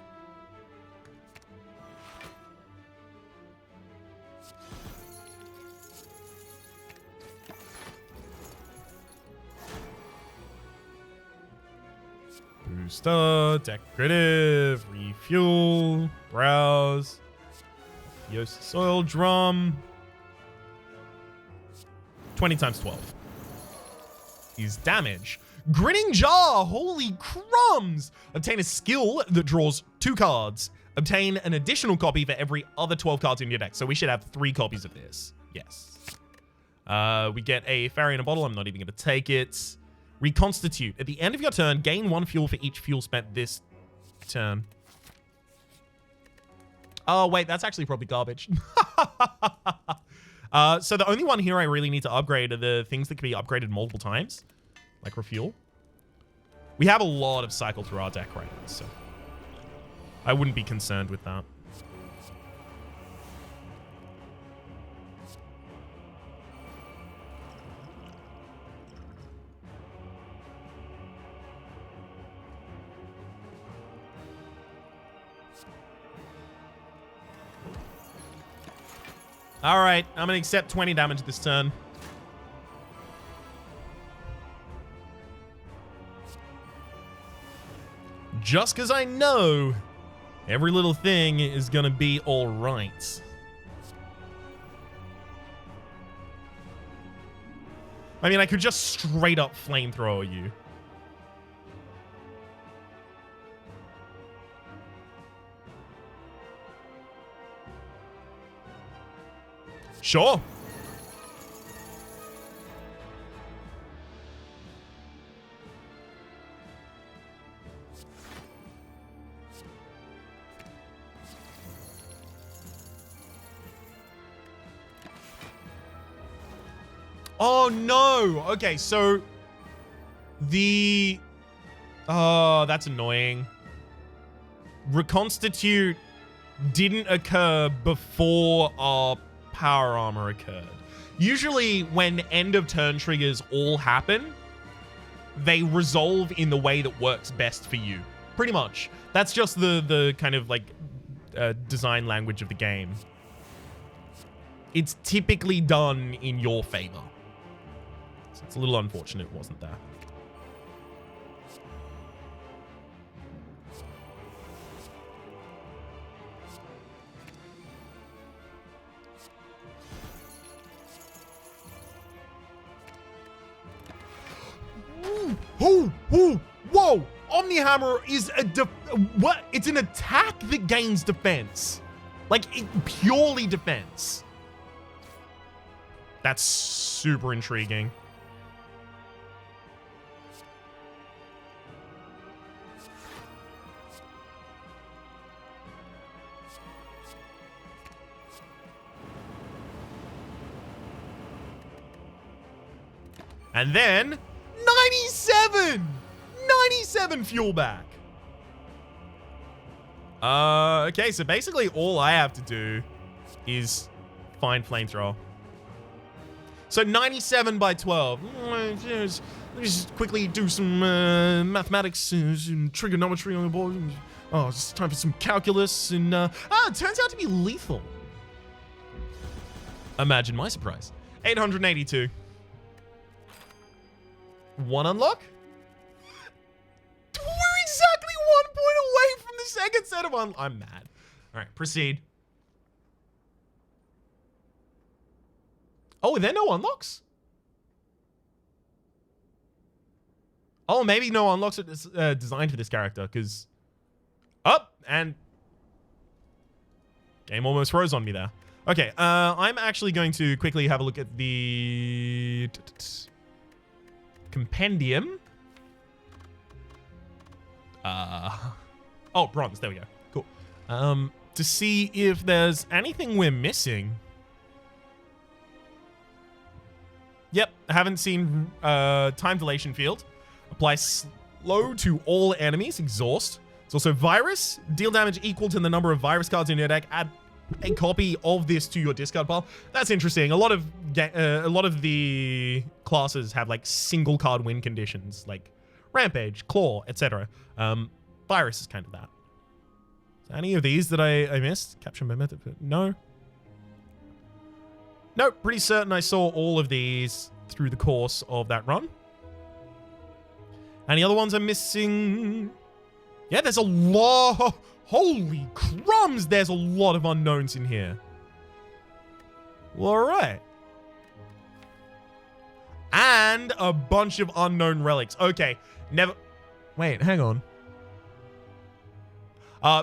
Booster, decorative, refuel, browse, Yost soil drum. 20 times 12 is damage. Grinning Jar, holy crumbs! Obtain a skill that draws 2 cards. Obtain an additional copy for every other 12 cards in your deck. So we should have 3 copies of this. Yes. We get a Fairy in a Bottle. I'm not even going to take it. Reconstitute. At the end of your turn, gain 1 fuel for each fuel spent this turn. Oh, wait, that's actually probably garbage. So the only one here I really need to upgrade are the things that can be upgraded multiple times, like refuel. We have a lot of cycle through our deck right now, so I wouldn't be concerned with that. All right, I'm going to accept 20 damage this turn. Just because I know every little thing is going to be all right. I mean, I could just straight up flamethrower you. Sure. Oh, no. Okay, so the... Oh, that's annoying. Reconstitute didn't occur before our power armor occurred. Usually when end of turn triggers all happen, they resolve in the way that works best for you. Pretty much. That's just the kind of like design language of the game. It's typically done in your favor. So it's a little unfortunate it wasn't there. Whoa! Omni Hammer is what? It's an attack that gains defense. Like, purely defense. That's super intriguing. And then 97 fuel back. Okay, so basically all I have to do is find flamethrower. So 97 by 12. Let's just quickly do some mathematics, some trigonometry on the board. Oh, it's time for some calculus, and it turns out to be lethal. Imagine my surprise. 882. One unlock? We're exactly 1 point away from the second set of I'm mad. All right, proceed. Oh, are there no unlocks? Oh, maybe no unlocks are designed for this character, because... Up, and... Game almost froze on me there. Okay, I'm actually going to quickly have a look at the... Compendium. Oh, bronze. There we go. Cool. To see if there's anything we're missing. Yep, I haven't seen time dilation field. Apply slow to all enemies. Exhaust. It's also virus. Deal damage equal to the number of virus cards in your deck. Add a copy of this to your discard pile. That's interesting. A lot of the classes have like single card win conditions, like Rampage, Claw, etc. Virus is kind of that. So any of these that I missed? Capture my method? No. Nope. Pretty certain I saw all of these through the course of that run. Any other ones I'm missing? Yeah, there's a lot. Holy crumbs, there's a lot of unknowns in here. Well, all right. And a bunch of unknown relics. Okay, never... Wait, hang on.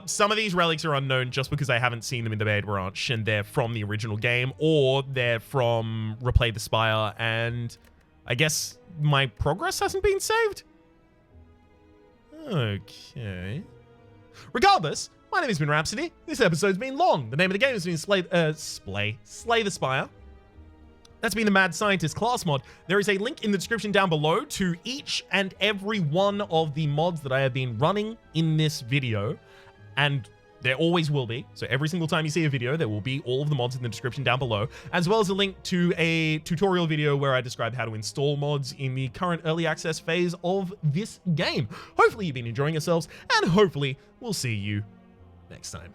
Some of these relics are unknown just because I haven't seen them in the main branch, and they're from the original game, or they're from Replay the Spire, and I guess my progress hasn't been saved? Okay. Regardless, my name has been Rhapsody. This episode's been long. The name of the game has been Slay the Spire. That's been the Mad Scientist class mod. There is a link in the description down below to each and every one of the mods that I have been running in this video. And there always will be. So every single time you see a video, there will be all of the mods in the description down below, as well as a link to a tutorial video where I describe how to install mods in the current early access phase of this game. Hopefully you've been enjoying yourselves, and hopefully we'll see you next time.